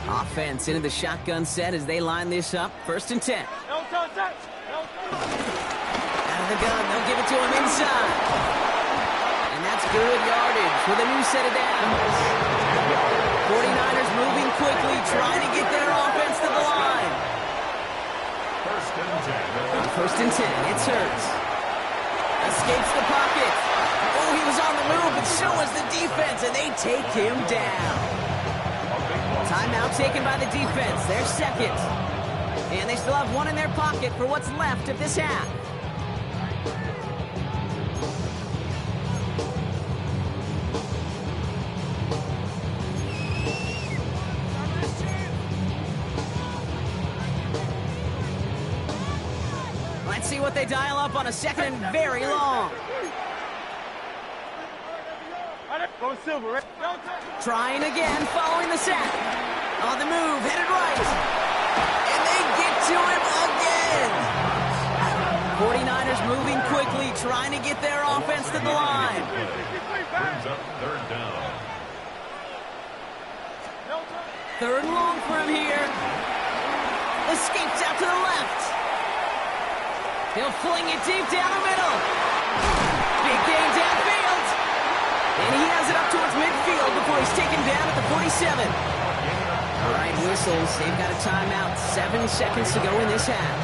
Offense into the shotgun set as they line this up. 1st and 10. No touch. Out of the gun, they'll give it to him inside. And that's good yardage with a new set of downs. 49ers moving quickly, trying to get their offense to the line. 1st and 10. 1st and 10, it's Hurts. Escapes the pocket. Oh, he was on the move, but so was the defense, and they take him down. Timeout taken by the defense. Their 2nd. And they still have one in their pocket for what's left of this half. Let's see what they dial up on a second and very long. Go silver, right? Trying again, following the sack. On the move, headed right. And they get to him again. 49ers moving quickly, trying to get their offense to the line. Brings up third down. Third and long for him here. Escapes out to the left. He'll fling it deep down the middle. Big gain downfield. And he has it up towards midfield before he's taken down at the 47. All right, whistles. They've got a timeout. 7 seconds to go in this half.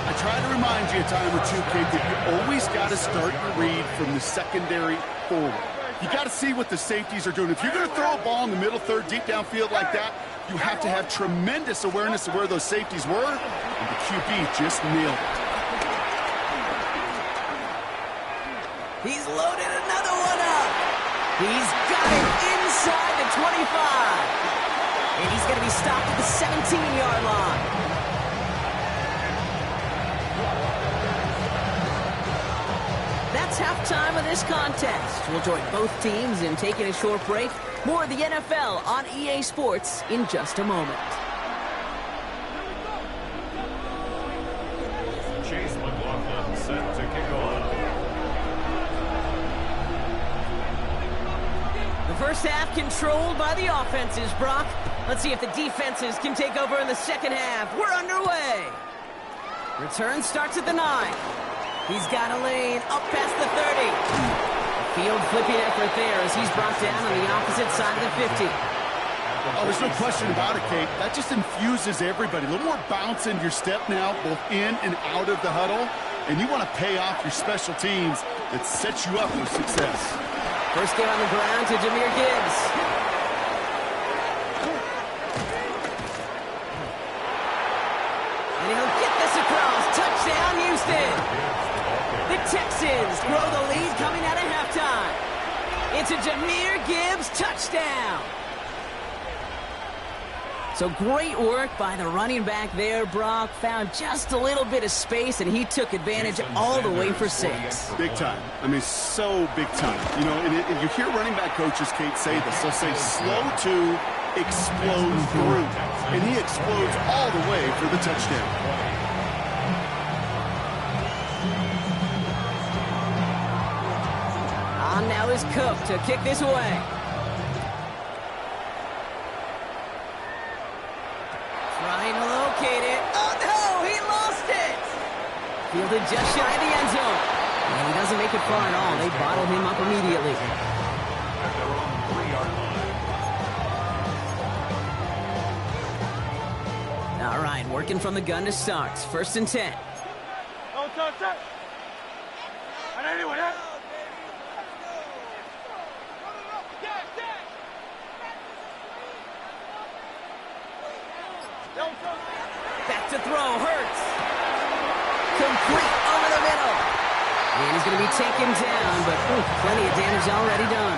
I try to remind you a time or two, kid, that you always got to start your read from the secondary forward. You got to see what the safeties are doing. If you're going to throw a ball in the middle third, deep downfield like that, you have to have tremendous awareness of where those safeties were, and the QB just nailed it. He's loaded another one up. He's got it inside the 25. And he's going to be stopped at the 17-yard line. That's halftime of this contest. We'll join both teams in taking a short break. More of the NFL on EA Sports in just a moment. Chase McLaughlin set to kick off. The first half controlled by the offenses, Brock. Let's see if the defenses can take over in the second half. We're underway. Return starts at the 9. He's got a lane up past the 30. Field flipping effort there as he's brought down on the opposite side of the 50. Oh, there's no question about it, Kate. That just infuses everybody. A little more bounce in your step now, both in and out of the huddle. And you want to pay off your special teams that sets you up for success. First game on the ground to Jahmyr Gibbs. And he'll get this across. Touchdown, Houston. The Texans grow the lead coming out of halftime. It's a Jahmyr Gibbs touchdown. So great work by the running back there, Brock. Found just a little bit of space, and he took advantage all the way for 6. Big time. I mean, so big time. You know, and you hear running back coaches, Kate, say this. They'll say slow to explode through. And he explodes all the way for the touchdown. On now is Cook to kick this away. Trying to locate it. Oh, no, he lost it. Fielded just shy of the end zone. And he doesn't make it far at all. They bottle him up immediately. At their own 3-yard line. All right, working from the gun to start. 1st and 10. Don't touch that. And anyway, that. Back to throw, Hurts. Complete over the middle. And he's going to be taken down, but plenty of damage already done.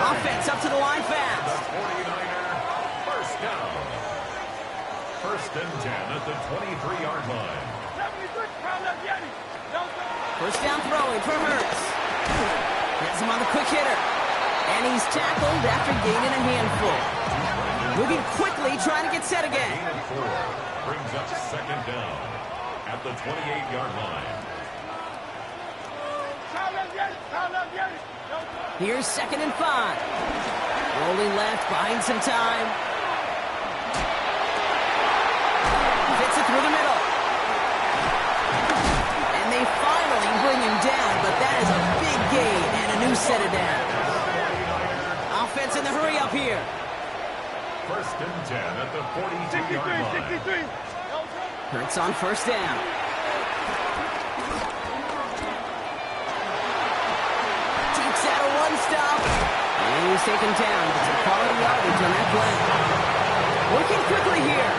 Offense up to the line fast. The 49er first down. 1st and 10 at the 23-yard line. First down throwing for Hurts. Gets him on the quick hitter. And he's tackled after gaining a handful. Moving quickly, trying to get set again. Gain of 4 brings up 2nd down at the 28-yard line. Here's 2nd and 5. Rolling left, buying some time. Fits it through the middle. And they finally bring him down, but that is a big gain and a new set of downs. Offense in the hurry up here. 1st and 10 at the 42-yard line. Hurts on 1st down. Takes out a one-stop. And he's taken down. It's a quality yardage on that play. Working quickly here.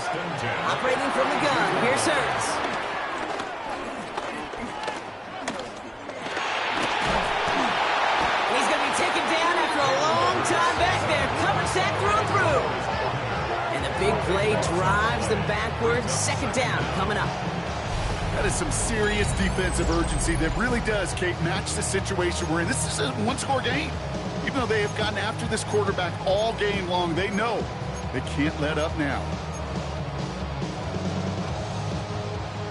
First and 10. Operating from the gun. Here's Hurts. He's going to be taken down after a long time back there. Covers that through and through. And the big play drives them backwards. Second down coming up. That is some serious defensive urgency that really does, Kate, match the situation we're in. This is a one-score game. Even though they have gotten after this quarterback all game long, they know they can't let up now.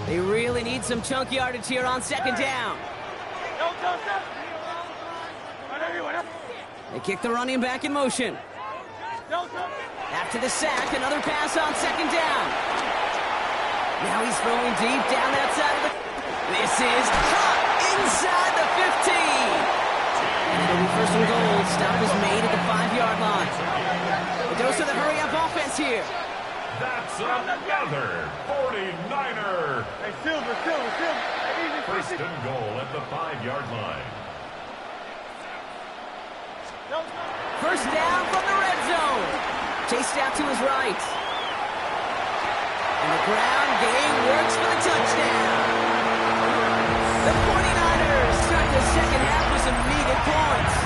They really need some chunk yardage here on second down. They kick the running back in motion. After the sack, another pass on second down. Now he's throwing deep down that side of the... This is caught inside the 15. And it'll be first and goal. Stop is made at the 5-yard line. It goes to the hurry-up offense here. That's another 49er. Hey, Silver. First and goal at the 5-yard line. First down from the red zone. Chased out to his right. And the ground game works for the touchdown. The 49ers start the second half with some needed points.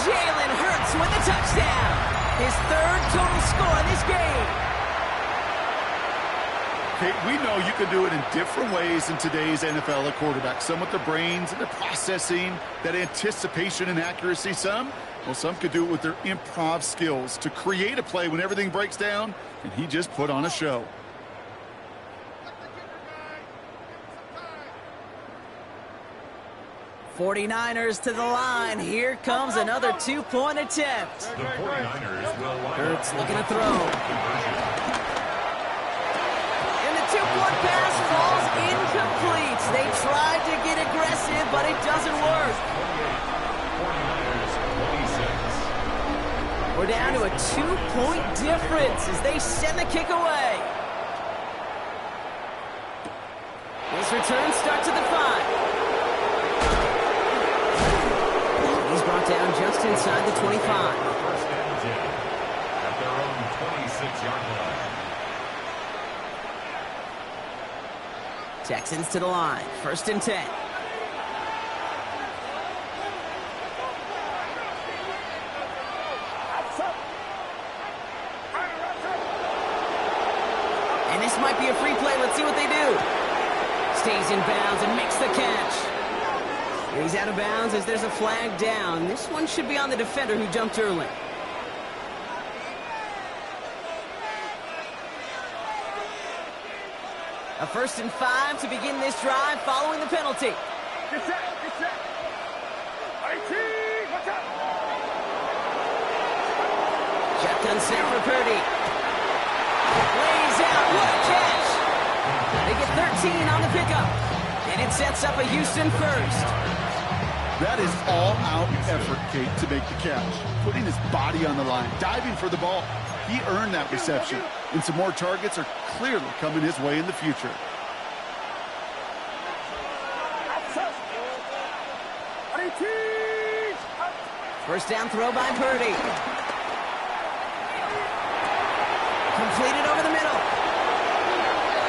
Jalen Hurts with the touchdown. His third total score in this game. Kate, we know you can do it in different ways in today's NFL at quarterback. Some with their brains and their processing, that anticipation and accuracy. Some could do it with their improv skills to create a play when everything breaks down, and he just put on a show. '49ers to the line. Here comes another two-point attempt. The 49ers will line Hurts up. looking to throw. And the two-point pass falls incomplete. They tried to get aggressive, but it doesn't work. 49ers 26. We're down to a two-point difference as they send the kick away. This return starts at the 5. He's brought down just inside the 25. First and 10 at their own 26-yard line. Texans to the line. First and 10. And this might be a free play. Let's see what they do. Stays in bounds and makes the catch. He's out of bounds as there's a flag down. This one should be on the defender who jumped early. A first and 5 to begin this drive following the penalty. Get set. IT, watch out. Shotgun snap for Purdy. Lays out. What a catch. They get 13 on the pickup. And it sets up a Houston first. That is all-out effort, Kate, to make the catch. Putting his body on the line, diving for the ball. He earned that reception. And some more targets are clearly coming his way in the future. First down throw by Purdy. Completed over the middle.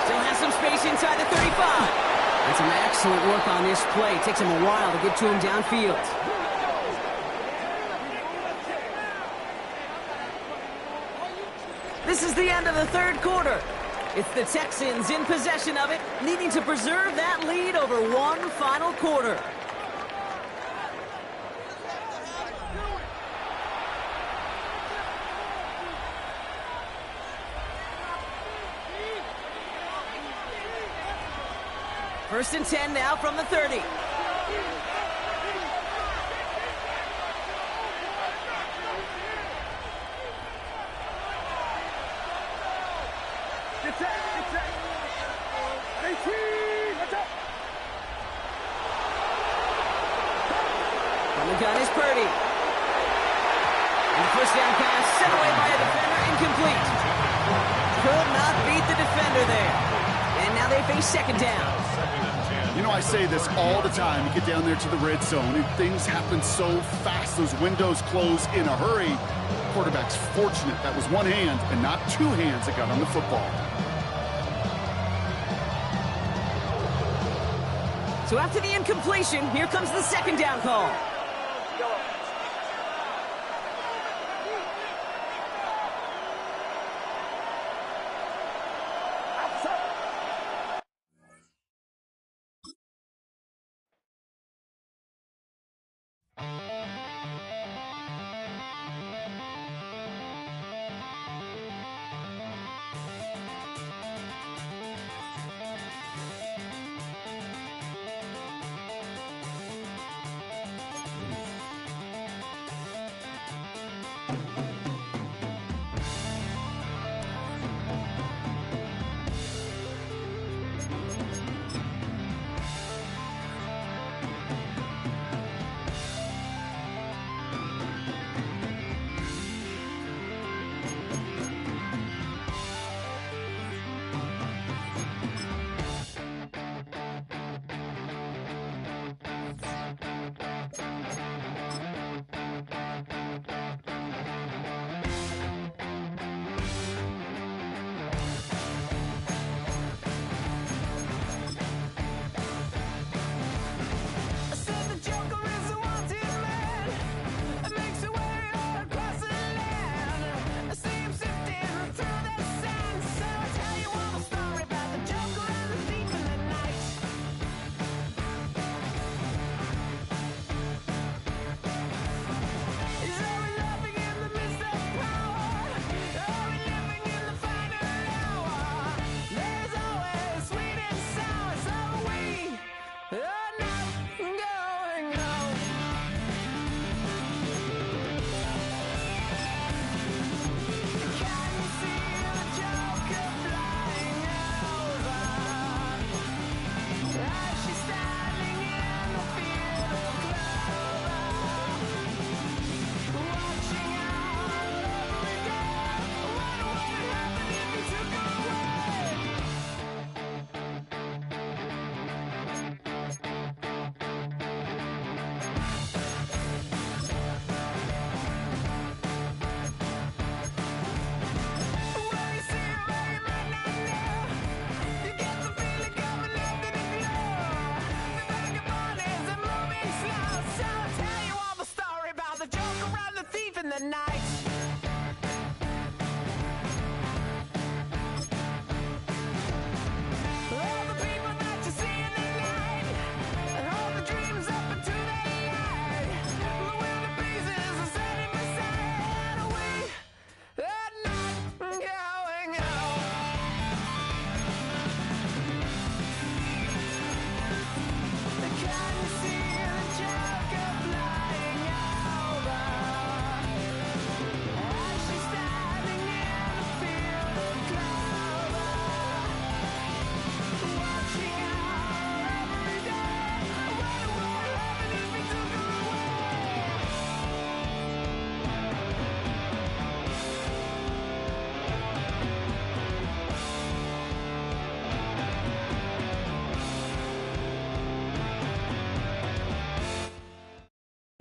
Still has some space inside the 35. And some excellent work on this play. Takes him a while to get to him downfield. This is the end of the third quarter. It's the Texans in possession of it, needing to preserve that lead over one final quarter. First and 10 now from the 30. Get set. 18, watch out. From the gun is Purdy. And the first down pass sent away by a defender, incomplete. Could not beat the defender there. And now they face second down. You know, I say this all the time. You get down there to the red zone, and things happen so fast. Those windows close in a hurry. Quarterback's fortunate that was one hand and not two hands that got on the football. So after the incompletion, here comes the second down call.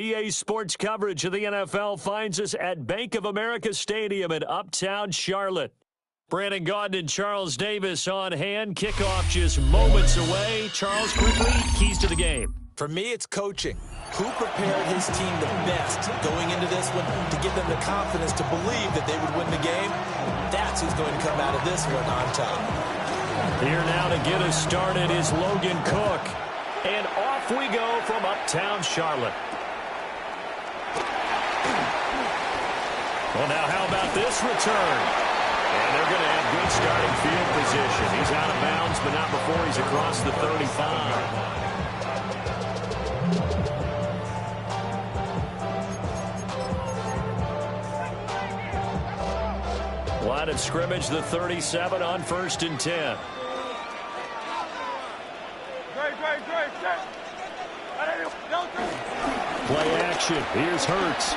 EA Sports coverage of the NFL finds us at Bank of America Stadium in Uptown Charlotte. Brandon Gaudin and Charles Davis on hand. Kickoff just moments away. Charles, quickly, keys to the game. For me, it's coaching. Who prepared his team the best going into this one to give them the confidence to believe that they would win the game? That's who's going to come out of this one on top. Here now to get us started is Logan Cook. And off we go from Uptown Charlotte. Well, now how about this return? And they're going to have good starting field position. He's out of bounds, but not before he's across the 35. Line of scrimmage, the 37 on 1st and 10. Play action. Here's Hurts.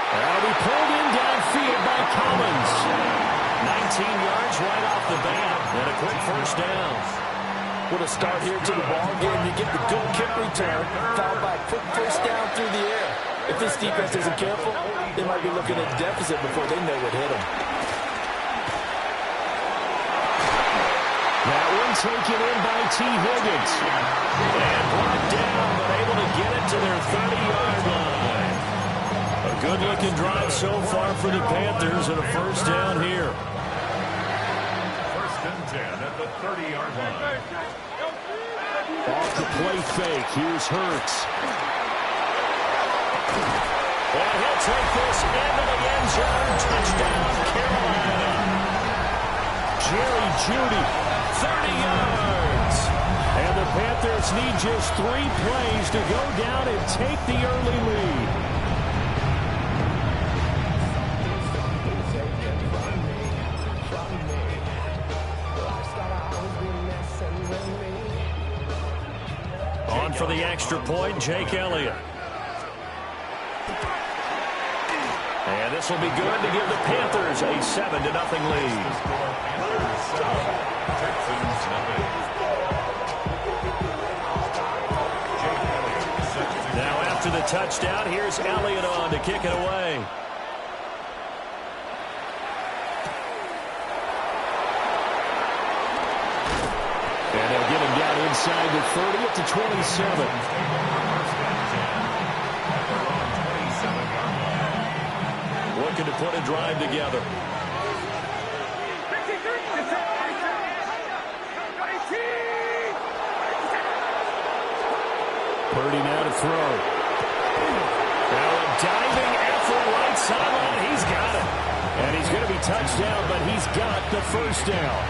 And he pulled in downfield by Collins. 19 yards right off the bat. And a quick first down. What a start here to the ball game. You get the good kick return, followed by a quick first down through the air. If this defense isn't careful, they might be looking at deficit before they know what hit them. That one taken in by T. Higgins. And brought down, but able to get it to their 30-yard line. A good-looking drive so far for the Panthers and a first down here. First and 10 at the 30-yard line. Off the play fake. Here's Hurts. And he'll take this into the end zone. Touchdown, Carolina. Jerry Jeudy, 30 yards. And the Panthers need just 3 plays to go down and take the early lead. On for the extra point, Jake Elliott. And this will be good to give the Panthers a 7-0 lead. Now after the touchdown, here's Elliott on to kick it away. And they'll get him down inside the 30 up to 27. Looking to put a drive together. Purdy now to throw. Now a diving effort right sideline. He's got it. And he's going to be touched down, but he's got the first down.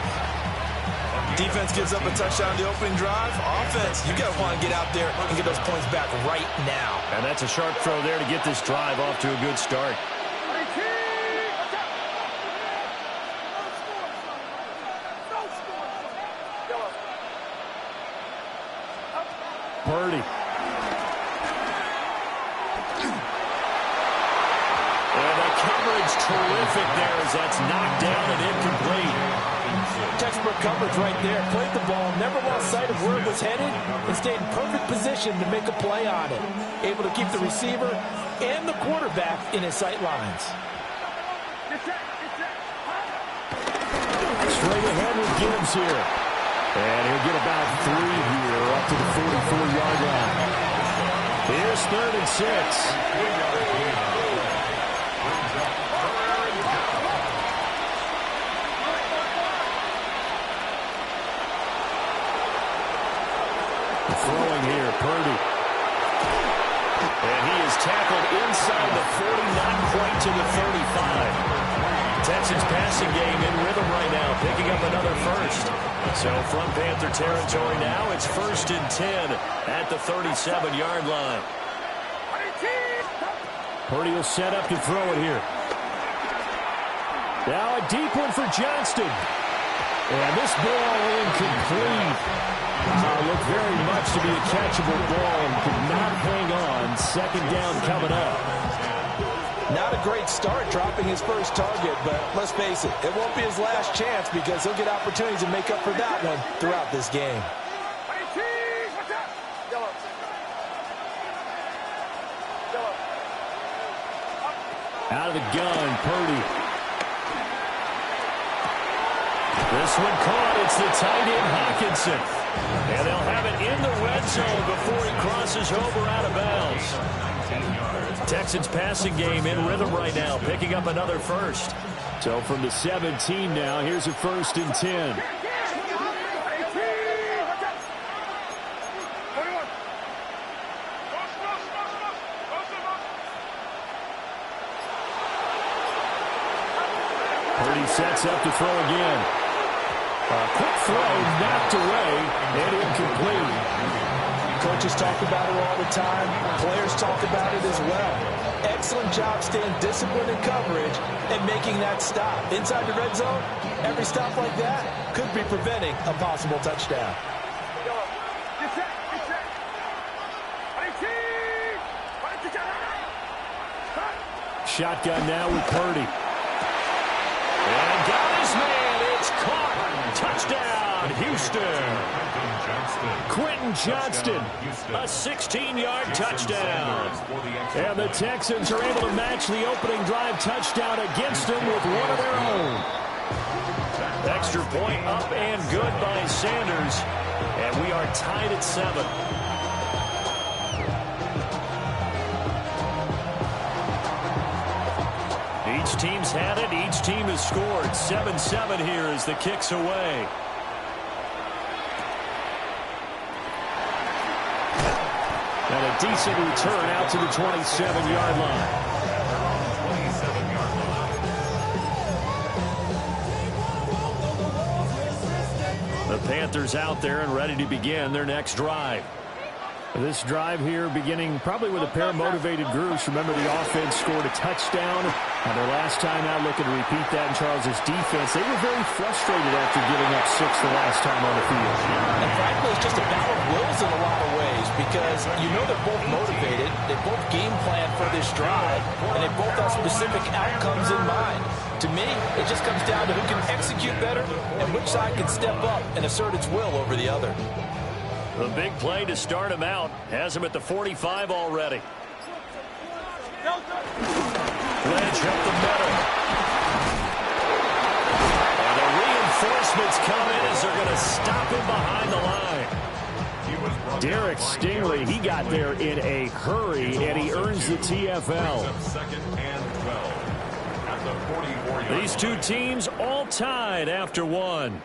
Defense gives up a touchdown the opening drive. Offense, you got to want to get out there and get those points back right now. And that's a sharp throw there to get this drive off to a good start. Purdy. And the coverage terrific there as that's knocked down and incomplete. Textbook coverage right there. Played the ball, never lost sight of where it was headed, and stayed in perfect position to make a play on it. Able to keep the receiver and the quarterback in his sight lines. Straight ahead with Gibbs here. And he'll get about 3 here up to the 44-yard line. Here's 3rd and 6. Throwing here, Purdy. And he is tackled inside the 40, not quite to the 35. Texans passing game in rhythm right now, picking up another first. So from Panther territory now, it's 1st and 10 at the 37-yard line. Purdy will set up to throw it here. Now a deep one for Johnston. And this ball incomplete. Looked very much to be a catchable ball and could not hang on. 2nd down coming up. Not a great start dropping his first target, but let's face it, it won't be his last chance because he'll get opportunities to make up for that one throughout this game. Out of the gun, Purdy. This one caught. It's the tight end, Hawkinson. And they'll have it in the red zone before he crosses over out of bounds. Texans passing game in rhythm right now, picking up another first. So from the 17 now, here's a 1st and 10. Purdy sets up to throw again. A quick throw knocked away and incomplete. Coaches talk about it all the time. Players talk about it as well. Excellent job staying disciplined in coverage and making that stop. Inside the red zone, every stop like that could be preventing a possible touchdown. Shotgun now with Purdy. And got his man. It's caught. Touchdown, Houston. Quentin Johnston, a 16-yard touchdown. And the Texans are able to match the opening drive touchdown against them with one of their own. Extra point up and good by Sanders. And we are tied at 7. Each team's had it. Each team has scored. 7-7 here as the kick's away. And a decent return out to the 27-yard line. The Panthers out there and ready to begin their next drive. This drive here beginning probably with a pair of motivated groups. Remember, the offense scored a touchdown. And their last time out looking to repeat that in Charles's defense. They were very frustrated after giving up 6 the last time on the field. And frankly, it's just a battle of wills in a lot of ways because you know they're both motivated. They both game plan for this drive. And they both have specific outcomes in mind. To me, it just comes down to who can execute better and which side can step up and assert its will over the other. The big play to start him out has him at the 45 already. Ledge up the middle. And the reinforcements come in as they're going to stop him behind the line. Derek Stingley, he got there in a hurry, and he earns the TFL. These two teams all tied after one.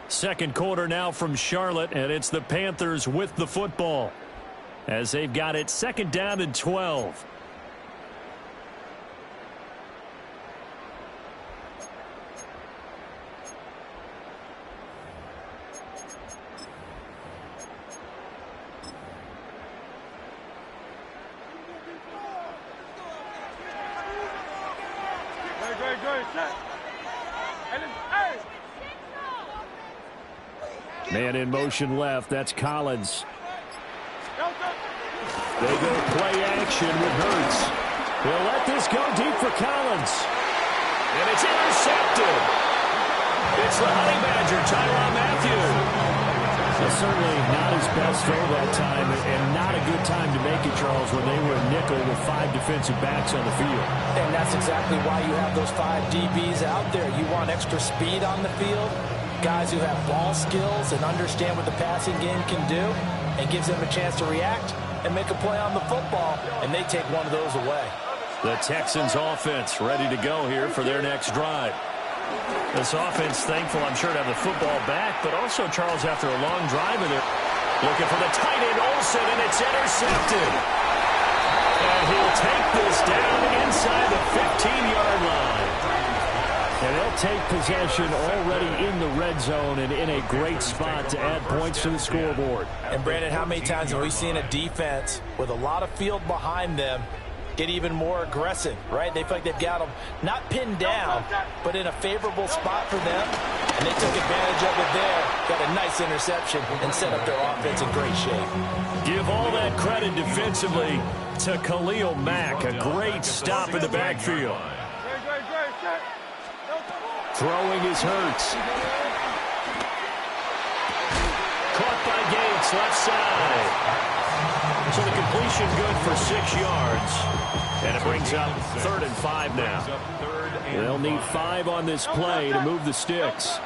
Second quarter now from Charlotte, and it's the Panthers with the football as they've got it 2nd down and 12. Man in motion left. That's Collins. They go play action with Hurts. They'll let this go deep for Collins. And it's intercepted. It's the Honey Badger, Tyrann Mathieu. Certainly not his best throw that time, and not a good time to make it, Charles, when they were a nickel with 5 defensive backs on the field. And that's exactly why you have those 5 DBs out there. You want extra speed on the field, guys who have ball skills and understand what the passing game can do, and gives them a chance to react and make a play on the football, and they take one of those away. The Texans offense ready to go here for their next drive. This offense thankful, I'm sure, to have the football back, but also, Charles, after a long drive in there, looking for the tight end Olsen, and it's intercepted. And he'll take this down inside the 15-yard line. And they'll take possession already in the red zone and in a great spot to add points to the scoreboard. And, Brandon, how many times have we seen a defense with a lot of field behind them get even more aggressive, right? They feel like they've got them not pinned down, but in a favorable spot for them, and they took advantage of it there, got a nice interception, and set up their offense in great shape. Give all that credit defensively to Khalil Mack, a great stop in the backfield. Throwing is Hurts. Caught by Gates, left side. So the completion good for 6 yards. And it brings up 3rd and 5 now. They'll need 5 on this play to move the sticks.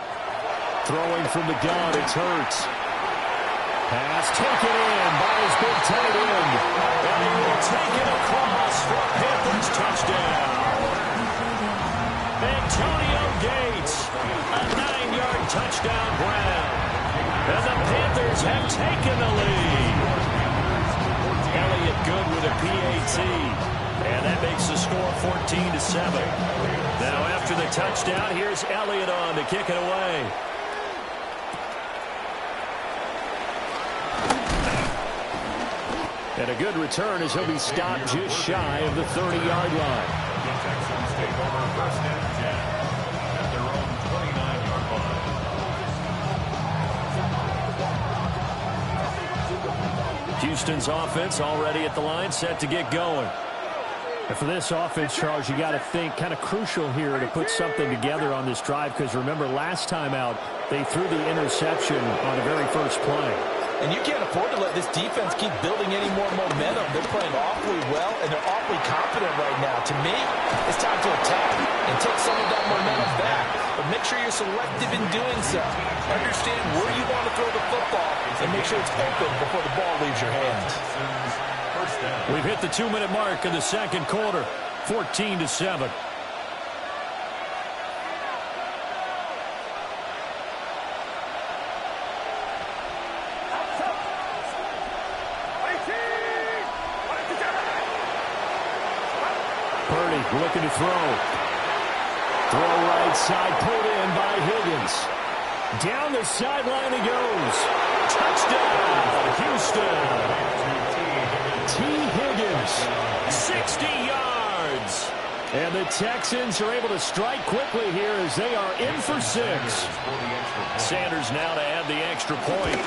Throwing from the gun, it's Hurts. Pass taken in by his big tight end. And he will take it across for a Panthers touchdown. Antonio Gates, a 9-yard touchdown grab. And the Panthers have taken the lead. Elliott good with a PAT. And that makes the score 14-7. Now after the touchdown, here's Elliott on to kick it away. And a good return as he'll be stopped just shy of the 30-yard line. The Texans take over 1st and 10 at their own 29-yard line. Houston's offense already at the line, set to get going. And for this offense, Charles, you got to think kind of crucial here to put something together on this drive, because remember last time out they threw the interception on the very first play. And you can't afford to let this defense keep building any more momentum. They're playing awfully well, and they're awfully confident right now. To me, it's time to attack sure you're selective in doing so. Understand where you want to throw the football and make sure it's open before the ball leaves your hands. We've hit the 2-minute mark in the second quarter, 14-7. Purdy looking to throw. Throw right side, pulled in by Higgins. Down the sideline he goes. Touchdown, Houston. T. Higgins, 60 yards. And the Texans are able to strike quickly here as they are in for 6. Sanders now to add the extra point.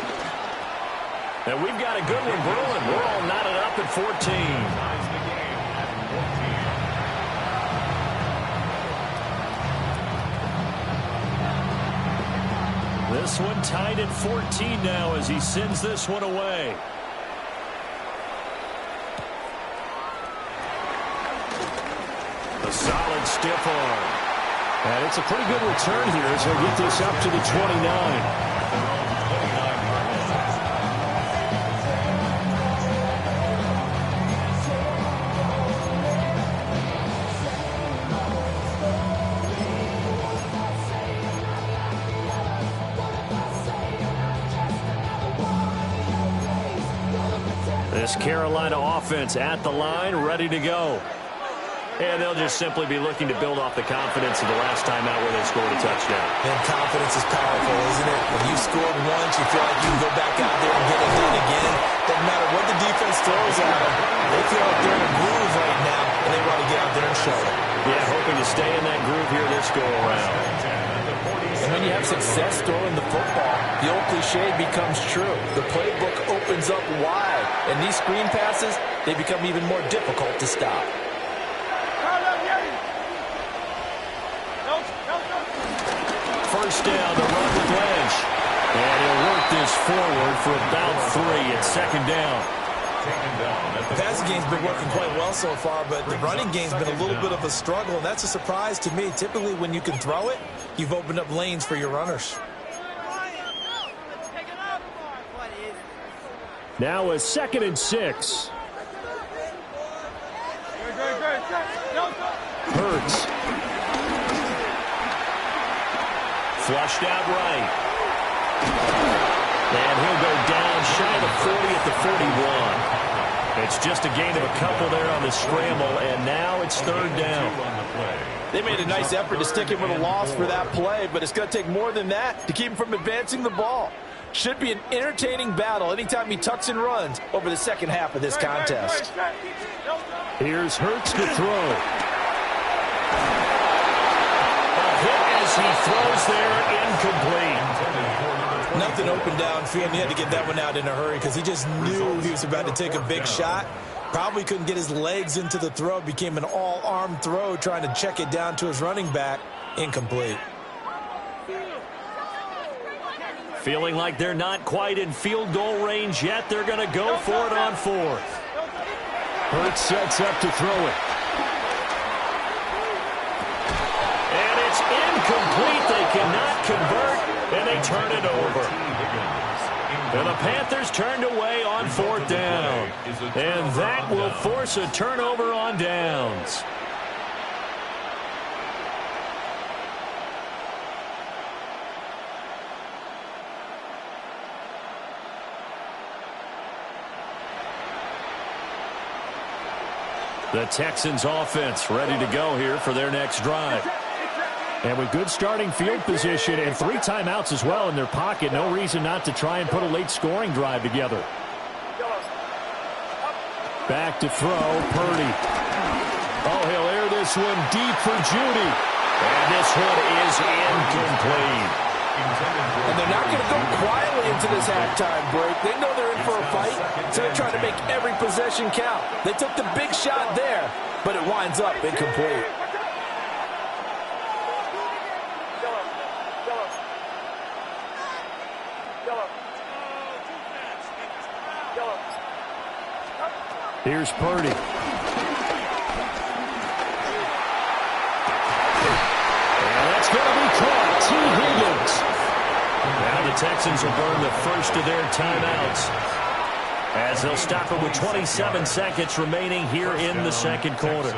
And we've got a good one brewing. We're all knotted up at 14. This one tied at 14 now as he sends this one away. A solid stiff arm. And it's a pretty good return here as he'll get this up to the 29. This Carolina offense at the line, ready to go. And they'll just simply be looking to build off the confidence of the last time out where they scored a touchdown. And confidence is powerful, isn't it? When you scored once, you feel like you can go back out there and get it done again. Doesn't matter what the defense throws at them. They feel like they're in a groove right now, and they want to get out there and show it. Yeah, hoping to stay in that groove here this go-around. And when you have success throwing the football, the old cliche becomes true. The playbook opens up wide, and these screen passes, they become even more difficult to stop. First down, the run with Lynch. And he'll work this forward for about 3 at second down. The passing game's been working quite well so far, but the running game's been a little bit of a struggle, and that's a surprise to me. Typically, when you can throw it, you've opened up lanes for your runners. Now a 2nd and 6. Hurts. Flushed out right. And he'll go down shy of the 40 at the 41. It's just a gain of a couple there on the scramble, and now it's 3rd down. They made a nice effort to stick him with a loss for that play, but it's going to take more than that to keep him from advancing the ball. Should be an entertaining battle anytime he tucks and runs over the second half of this contest. Here's Hurts to throw. As he throws there, incomplete. Nothing open downfield. He had to get that one out in a hurry because he just knew he was about to take a big shot. Probably couldn't get his legs into the throw. Became an all-arm throw trying to check it down to his running back. Incomplete. Feeling like they're not quite in field goal range yet. They're going to go for it on 4th. Hurts sets up to throw it. Incomplete. They cannot convert, and they turn it over. And the Panthers turned away on 4th down. And that will force a turnover on downs. The Texans offense ready to go here for their next drive. And with good starting field position and 3 timeouts as well in their pocket, no reason not to try and put a late scoring drive together. Back to throw, Purdy. Oh, he'll air this one deep for Judy. And this one is incomplete. And they're not going to go quietly into this halftime break. They know they're in for a fight, so they're trying to make every possession count. They took the big shot there, but it winds up incomplete. Here's Purdy. And that's going to be caught. the Texans will burn the first of their timeouts as they'll stop it with 27 seconds remaining here in the second quarter.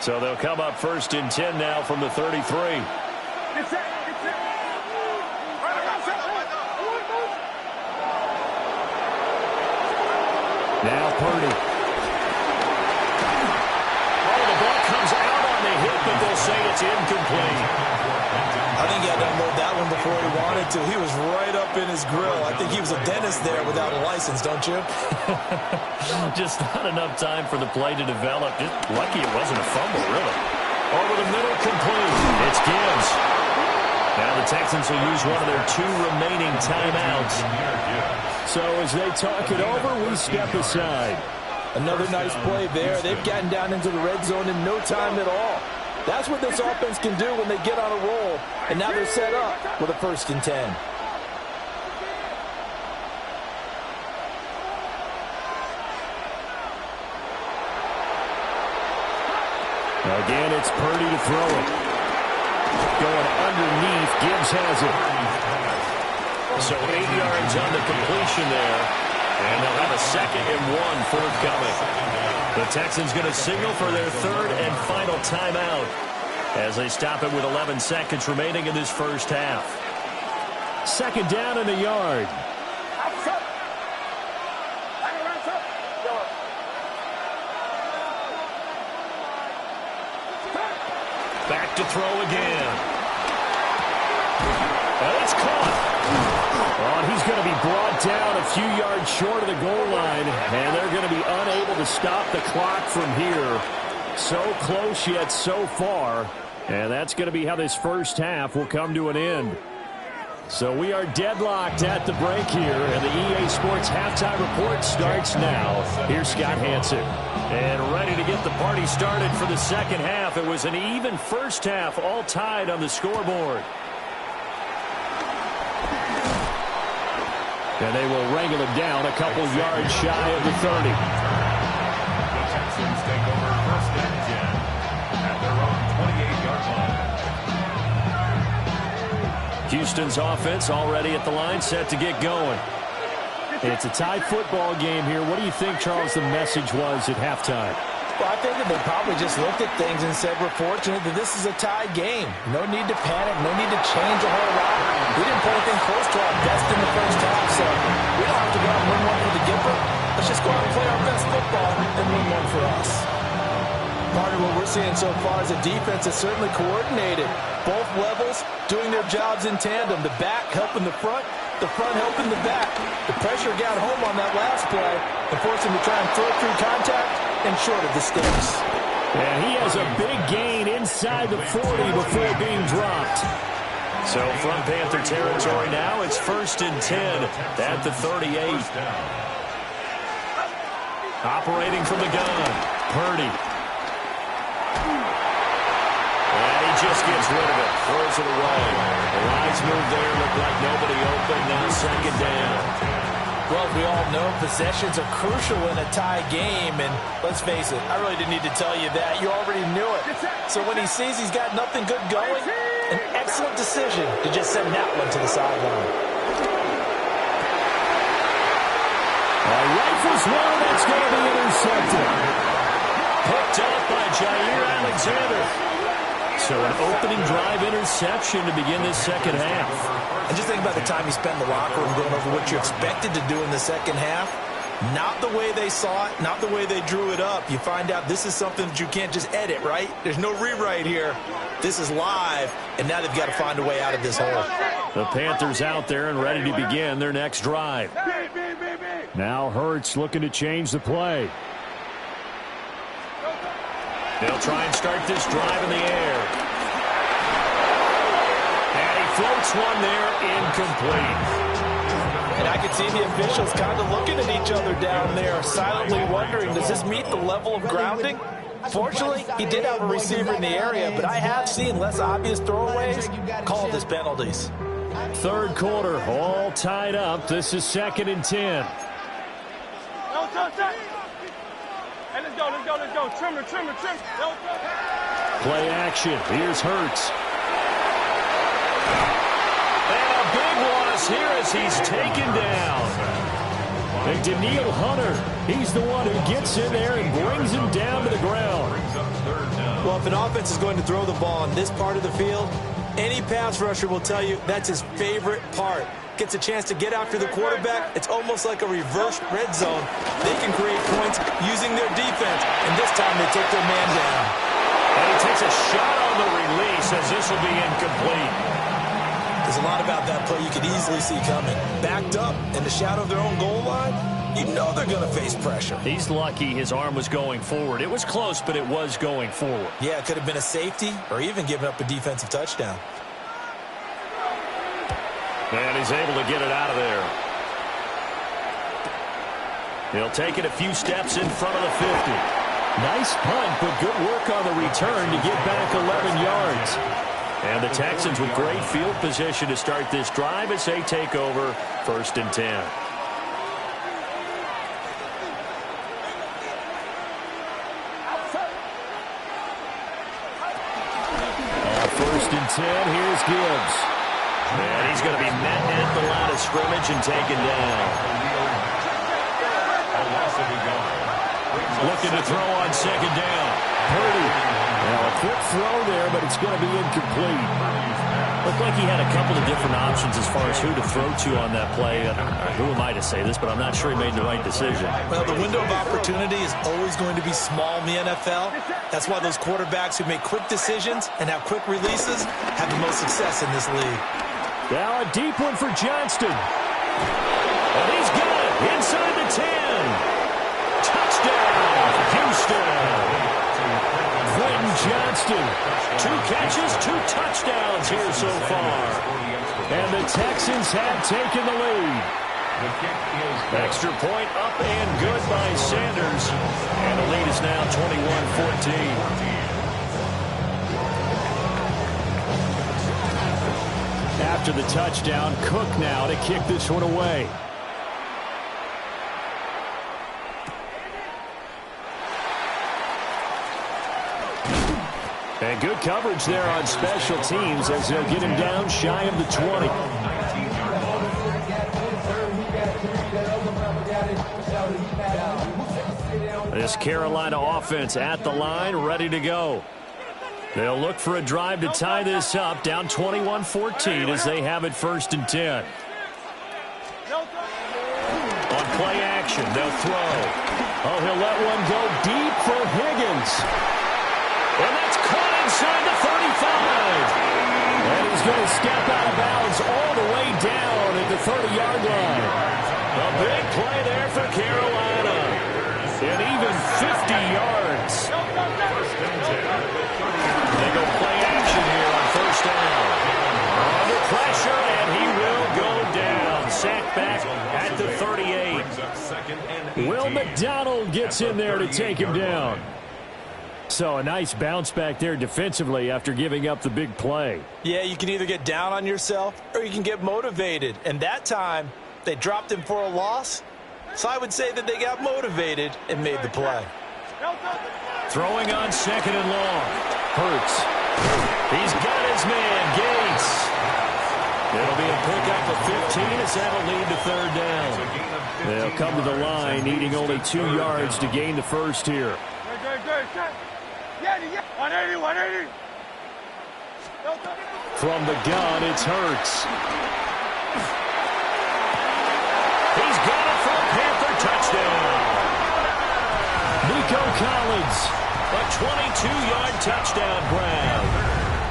So they'll come up 1st and 10 now from the 33. Now Purdy. Oh, the ball comes out on the hit, but they'll say it's incomplete. I think he had to unload that one before he wanted to. He was right up in his grill. I think he was a dentist there without a license, don't you? Just not enough time for the play to develop. Just lucky it wasn't a fumble, really. Over the middle, complete. It's Gibbs. Now the Texans will use one of their 2 remaining timeouts. So as they talk it over, we step aside. Another nice play there. They've gotten down into the red zone in no time at all. That's what this offense can do when they get on a roll. And now they're set up with a 1st and 10. Again, it's Purdy to throw it. Going underneath, Gibbs has it. So 8 yards on the completion there. And they'll have a 2nd and 1 forthcoming. The Texans going to signal for their 3rd and final timeout as they stop it with 11 seconds remaining in this first half. 2nd down and a yard. Back to throw again. And it's caught. Oh, and he's going to be brought down a few yards short of the goal line, and they're going to be unable to stop the clock from here. So close yet so far, and that's going to be how this first half will come to an end. So we are deadlocked at the break here, and the EA Sports Halftime Report starts now. Here's Scott Hansen. And ready to get the party started for the second half. It was an even first half, all tied on the scoreboard. And they will wrangle it down a couple yards shy of the 30. The Texans take over 1st and 10 at their own 28-yard line. Houston's offense already at the line, set to get going. It's a tie football game here. What do you think, Charles, the message was at halftime? Well, I think that they probably just looked at things and said, we're fortunate that this is a tie game. No need to panic. No need to change a whole lot. We didn't play anything close to our best in the first half, so we don't have to go out and win one for the Gipper. Let's just go out and play our best football and win one for us. Part of what we're seeing so far is the defense is certainly coordinated. Both levels doing their jobs in tandem. The back helping the front helping the back. The pressure got home on that last play and forced him to try and throw through contact and short of the sticks. And he has a big gain inside the 40 before being dropped. So from Panther territory now, it's 1st and 10 at the 38. Operating from the gun, Purdy. And he just gets rid of it, throws it away. The lines move there, look like nobody open, now 2nd down. Well, as we all know, possessions are crucial in a tie game, and let's face it, I really didn't need to tell you that. You already knew it. So when he sees he's got nothing good going, an excellent decision to just send that one to the sideline. Rifles one, that's going to be intercepted. Picked up by Jair Alexander. So an opening drive interception to begin this second half. And just think about the time you spent in the locker room going over what you expected to do in the second half. Not the way they saw it, not the way they drew it up. You find out this is something that you can't just edit, right? There's no rewrite here. This is live, and now they've got to find a way out of this hole. The Panthers out there and ready to begin their next drive. Now Hurts looking to change the play. They'll try and start this drive in the air. And he floats one there, incomplete. And I can see the officials kind of looking at each other down there, silently wondering, does this meet the level of grounding? Fortunately, he did have a receiver in the area, but I have seen less obvious throwaways called as penalties. Third quarter, all tied up. This is 2nd and 10. Hey, let's go. Trimmer. Play action. Here's Hurts. loss here as he's taken down. And Daniil Hunter, he's the one who gets in there and brings him down to the ground. Well, if an offense is going to throw the ball on this part of the field, any pass rusher will tell you that's his favorite part. Gets a chance to get after the quarterback. It's almost like a reverse red zone. They can create points using their defense, and this time they take their man down. And he takes a shot on the release as this will be incomplete. There's a lot about that play you could easily see coming. Backed up in the shadow of their own goal line, you know they're going to face pressure. He's lucky his arm was going forward. It was close, but it was going forward. Yeah, it could have been a safety or even given up a defensive touchdown. And he's able to get it out of there. He'll take it a few steps in front of the 50. Nice punt, but good work on the return to get back 11 yards. And the Texans with great field position to start this drive as they take over 1st and 10. On 1st and 10, here's Gibbs. And he's going to be met at the line of scrimmage and taken down. Looking to throw on 2nd down. Purdy. Now a quick throw there, but it's going to be incomplete. Looked like he had a couple of different options as far as who to throw to on that play. Who am I to say this, but I'm not sure he made the right decision. Well, the window of opportunity is always going to be small in the NFL. That's why those quarterbacks who make quick decisions and have quick releases have the most success in this league. Now a deep one for Johnston. And he's got it inside the 10. Touchdown, Houston. Quentin Johnston, 2 catches, 2 touchdowns here so far. And the Texans have taken the lead. Extra point up and good by Sanders. And the lead is now 21-14. After the touchdown, Cook now to kick this one away. And good coverage there on special teams as they'll get him down shy of the 20. This Carolina offense at the line, ready to go. They'll look for a drive to tie this up, down 21-14 as they have it 1st and 10. On play action, they'll throw. Oh, he'll let one go deep for Higgins. And that's caught inside the 35. And he's going to step out of bounds all the way down at the 30-yard line. A big play there for Carolina. And even 50 yards. They go play action here on 1st down. Under pressure, and he will go down. Sacked back at the 38. Will McDonald gets in there to take him down. So a nice bounce back there defensively after giving up the big play. Yeah, you can either get down on yourself or you can get motivated. And that time, they dropped him for a loss. So I would say that they got motivated and made the play. Throwing on 2nd and long. Hurts. He's got his man, Gates. It'll be a pickup of 15 as that'll lead to 3rd down. They'll come to the line, needing only 2 yards to gain the first here. From the gun, it's Hurts. He's got it for a Panther touchdown. Nico Collins, a 22-yard touchdown grab.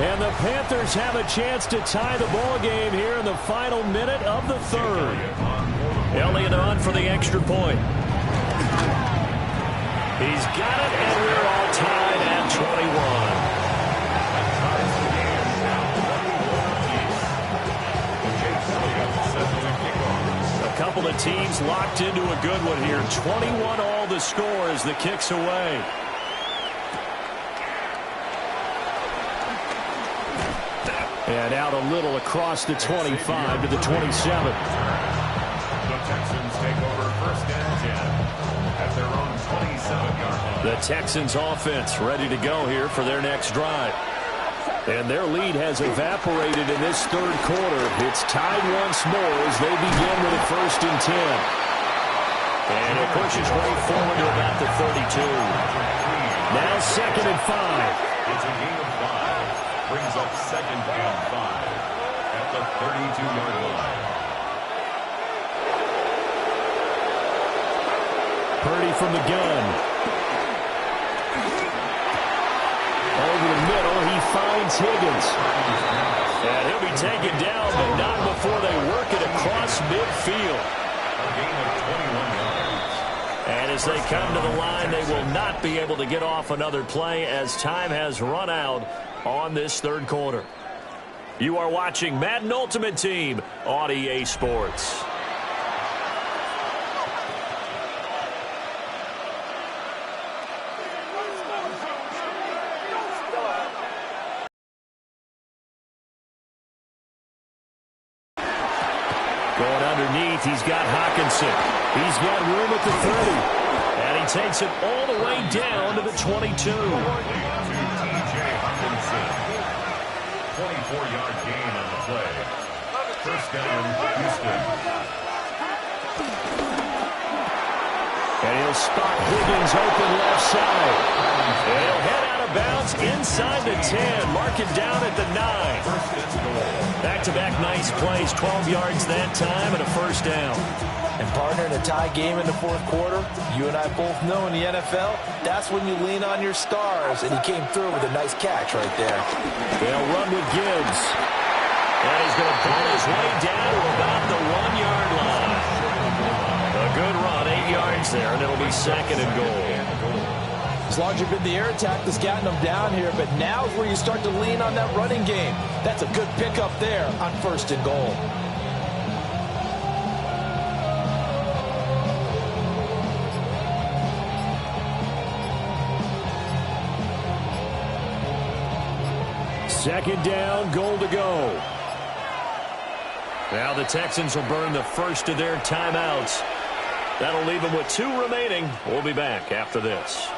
And the Panthers have a chance to tie the ball game here in the final minute of the 3rd. Elliott on for the extra point. He's got it, and we're all tied at 21. A couple of teams locked into a good one here. 21 all the score as the kick's away. And out a little across the 25 to the 27. The Texans take over 1st and 10 at their own 27-yard line. The Texans offense ready to go here for their next drive. And their lead has evaporated in this third quarter. It's tied once more as they begin with a 1st and 10. And it pushes right forward to about the 32. Now 2nd and 5. It's a gain of 5. Brings up 2nd and 5 at the 32-yard line. Purdy from the gun. Over the middle, he finds Higgins. And he'll be taken down, but not before they work it across midfield. A gain of 21 yards. And as they come to the line, they will not be able to get off another play as time has run out on this third quarter. You are watching Madden Ultimate Team on EA Sports. Going underneath, he's got Hawkinson. He's got room at the 30. And he takes it all the way down to the 22. TJ Hawkinson. 24-yard gain on the play. 1st down, Houston. And he'll spot Higgins open left side. And he'll head out of bounds inside the 10. Mark it down at the 9. Back-to-back nice plays, 12 yards that time and a 1st down. And partner, in a tie game in the 4th quarter, you and I both know in the NFL, that's when you lean on your stars, and he came through with a nice catch right there. They'll run with Gibbs. And he's going to pull his way down to about the 1-yard line. A good run, 8 yards there, and it'll be 2nd and goal. As long as you've been the air attack that's gotten them down here, but now is where you start to lean on that running game. That's a good pickup there on 1st and goal. Second down, goal to go. Now the Texans will burn the first of their timeouts. That'll leave them with 2 remaining. We'll be back after this.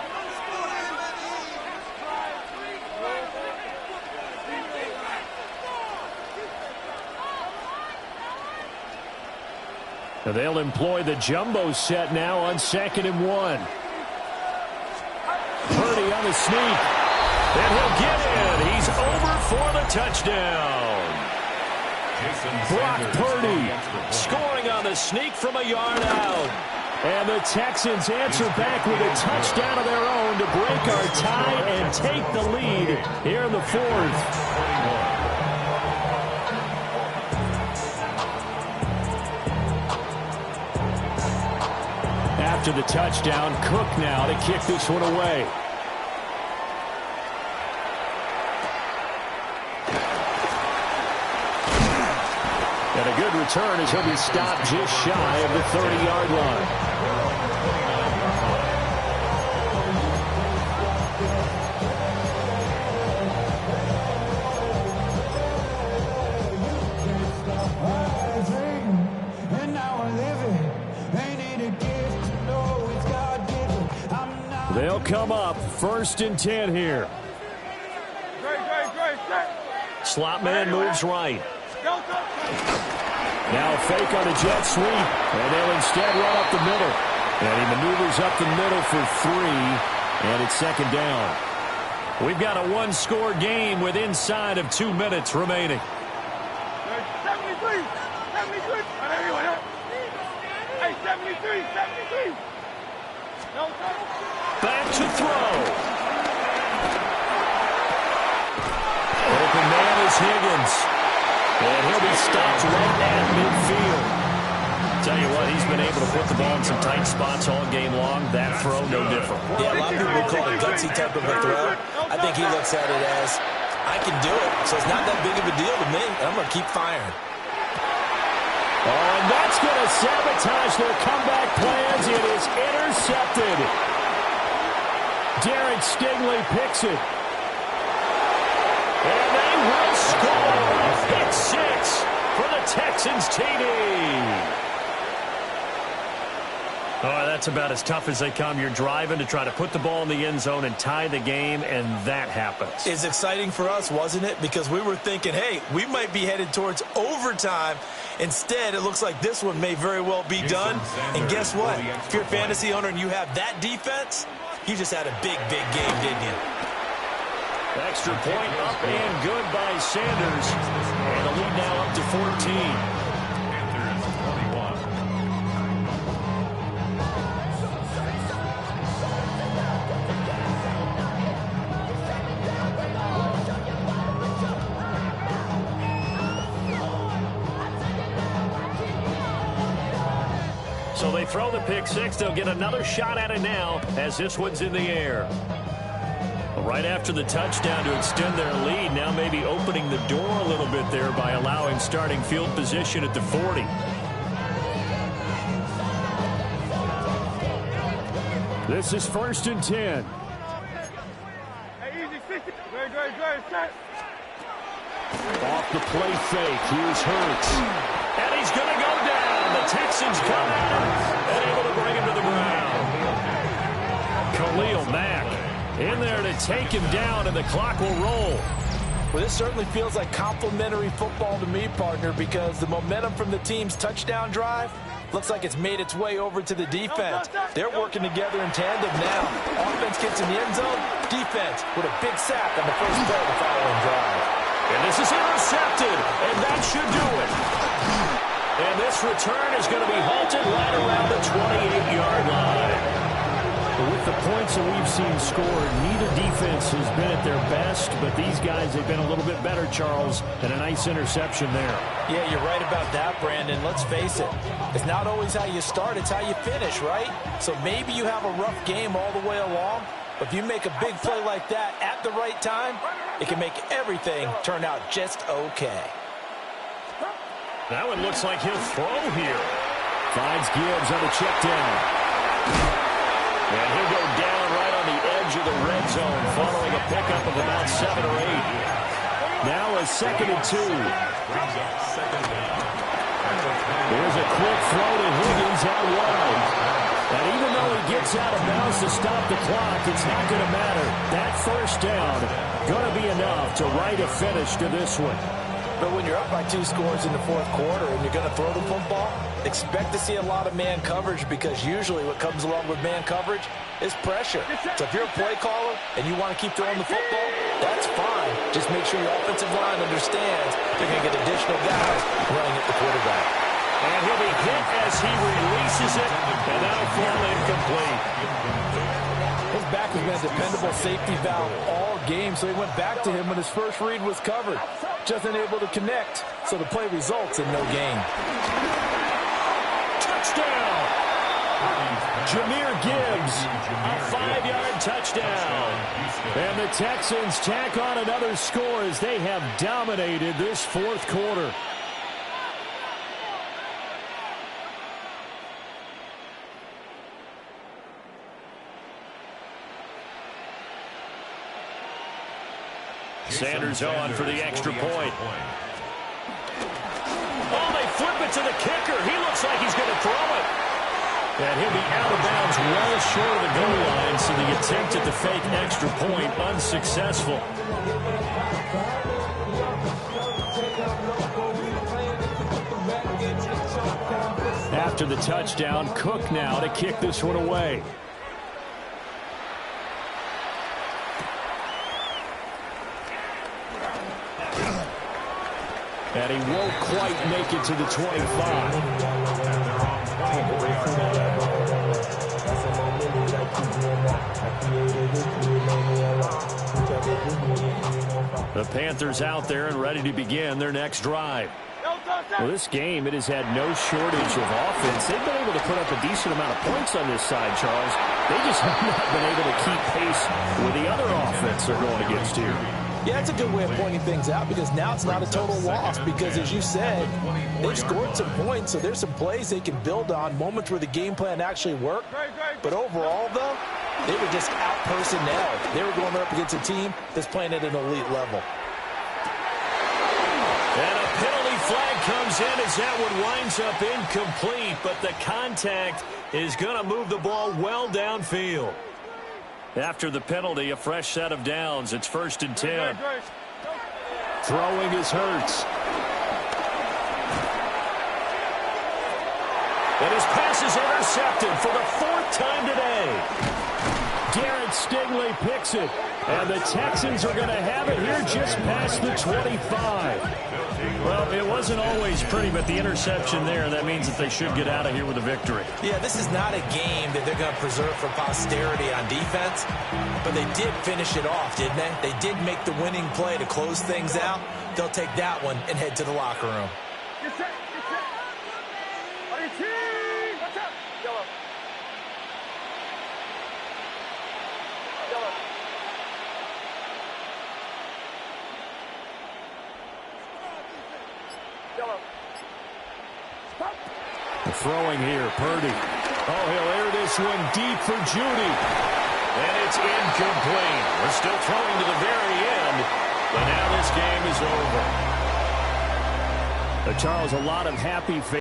Now they'll employ the jumbo set now on 2nd and 1. Purdy on the sneak. And he'll get in. He's over for the touchdown. Brock Purdy scoring on the sneak from a yard out. And the Texans answer back with a touchdown of their own to break our tie and take the lead here in the 4th. After the touchdown, Cook now to kick this one away. And a good return as he'll be stopped just shy of the 30-yard line. They'll come up 1st and 10 here. Slot man moves right. Now a fake on a jet sweep, and they'll instead run up the middle. And he maneuvers up the middle for 3, and it's 2nd down. We've got a 1-score game with inside of 2 minutes remaining. 73. Hey, 73. Back to throw. Open man is Higgins. And he'll be stopped right at midfield. Tell you what, he's been able to put the ball in some tight spots all game long. That throw, no different. Yeah, a lot of people would call it a gutsy type of a throw. I think he looks at it as, I can do it, so it's not that big of a deal to me. I'm going to keep firing. Oh, and that's going to sabotage their comeback plans. It is intercepted. Derek Stingley picks it. And they will score. Hit 6 for the Texans TD. Oh, that's about as tough as they come. You're driving to try to put the ball in the end zone and tie the game, and that happens. It's exciting for us, wasn't it? Because we were thinking, hey, we might be headed towards overtime. Instead, it looks like this one may very well be done. And guess what? If you're a fantasy owner and you have that defense, you just had a big, big game, didn't you? Extra point up and good by Sanders. And the lead now up to 14. So they throw the pick six. They'll get another shot at it now as this one's in the air. Right after the touchdown to extend their lead, now maybe opening the door a little bit there by allowing starting field position at the 40. This is 1st and 10. Hey, easy, 60. Great, set. Off the play fake. Here's Hurts. And he's going to go down. The Texans come at him and able to bring him to the ground. Khalil Mack in there to take him down, and the clock will roll. Well, this certainly feels like complimentary football to me, partner, because the momentum from the team's touchdown drive looks like it's made its way over to the defense. They're working together in tandem now. Offense gets in the end zone. Defense with a big sack on the first play of the following drive. And this is intercepted, and that should do it. And this return is going to be halted right around the 28-yard line. With the points that we've seen scored, neither defense has been at their best, but these guys have been a little bit better, Charles, and a nice interception there. Yeah, you're right about that, Brandon. Let's face it. It's not always how you start, it's how you finish, right? So maybe you have a rough game all the way along, but if you make a big play like that at the right time, it can make everything turn out just okay. That one looks like he'll throw here. Finds Gibbs on the check down. And he'll go down right on the edge of the red zone following a pickup of about 7 or 8. Now a 2nd and 2. There's a quick throw to Higgins out wide. And even though he gets out of bounds to stop the clock, it's not going to matter. That first down going to be enough to write a finish to this one. But when you're up by 2 scores in the 4th quarter and you're going to throw the football, expect to see a lot of man coverage, because usually what comes along with man coverage is pressure. So if you're a play caller and you want to keep throwing the football, that's fine. Just make sure your offensive line understands they're going to get additional guys running at the quarterback. And he'll be hit as he releases it, and that'll fall incomplete. His back has been a dependable safety valve all game, so he went back to him when his first read was covered. Just unable to connect, so the play results in no gain. Touchdown! Jahmyr Gibbs, a 5-yard touchdown. And the Texans tack on another score as they have dominated this 4th quarter. Sanders on for the extra point. Oh, they flip it to the kicker. He looks like he's going to throw it. And he'll be out of bounds well short of the goal line, so the attempt at the fake extra point unsuccessful. After the touchdown, Cook now to kick this one away. And he won't quite make it to the 25. The Panthers out there and ready to begin their next drive. Well, this game, it has had no shortage of offense. They've been able to put up a decent amount of points on this side, Charles. They just have not been able to keep pace with the other offense they're going against here. Yeah, it's a good way of pointing things out, because now it's not a total loss, because as you said, they've scored some points, so there's some plays they can build on, moments where the game plan actually worked. But overall, though, they were just out-personnel. They were going up against a team that's playing at an elite level. And a penalty flag comes in as that one winds up incomplete, but the contact is going to move the ball well downfield. After the penalty, a fresh set of downs. It's 1st and 10. Throwing is Hurts. And his pass is intercepted for the 4th time today. Garrett Stingley picks it. And the Texans are going to have it here just past the 25. Well, it wasn't always pretty, but the interception there, that means that they should get out of here with a victory. Yeah, this is not a game that they're going to preserve for posterity on defense, but they did finish it off, didn't they? They did make the winning play to close things out. They'll take that one and head to the locker room. Get set. Get set. On your team. Watch out. Yellow. Yellow. Yellow. Stop. Throwing here, Purdy. Oh, he'll air this one deep for Judy. And it's incomplete. We're still throwing to the very end, but now this game is over. Charles, a lot of happy fans.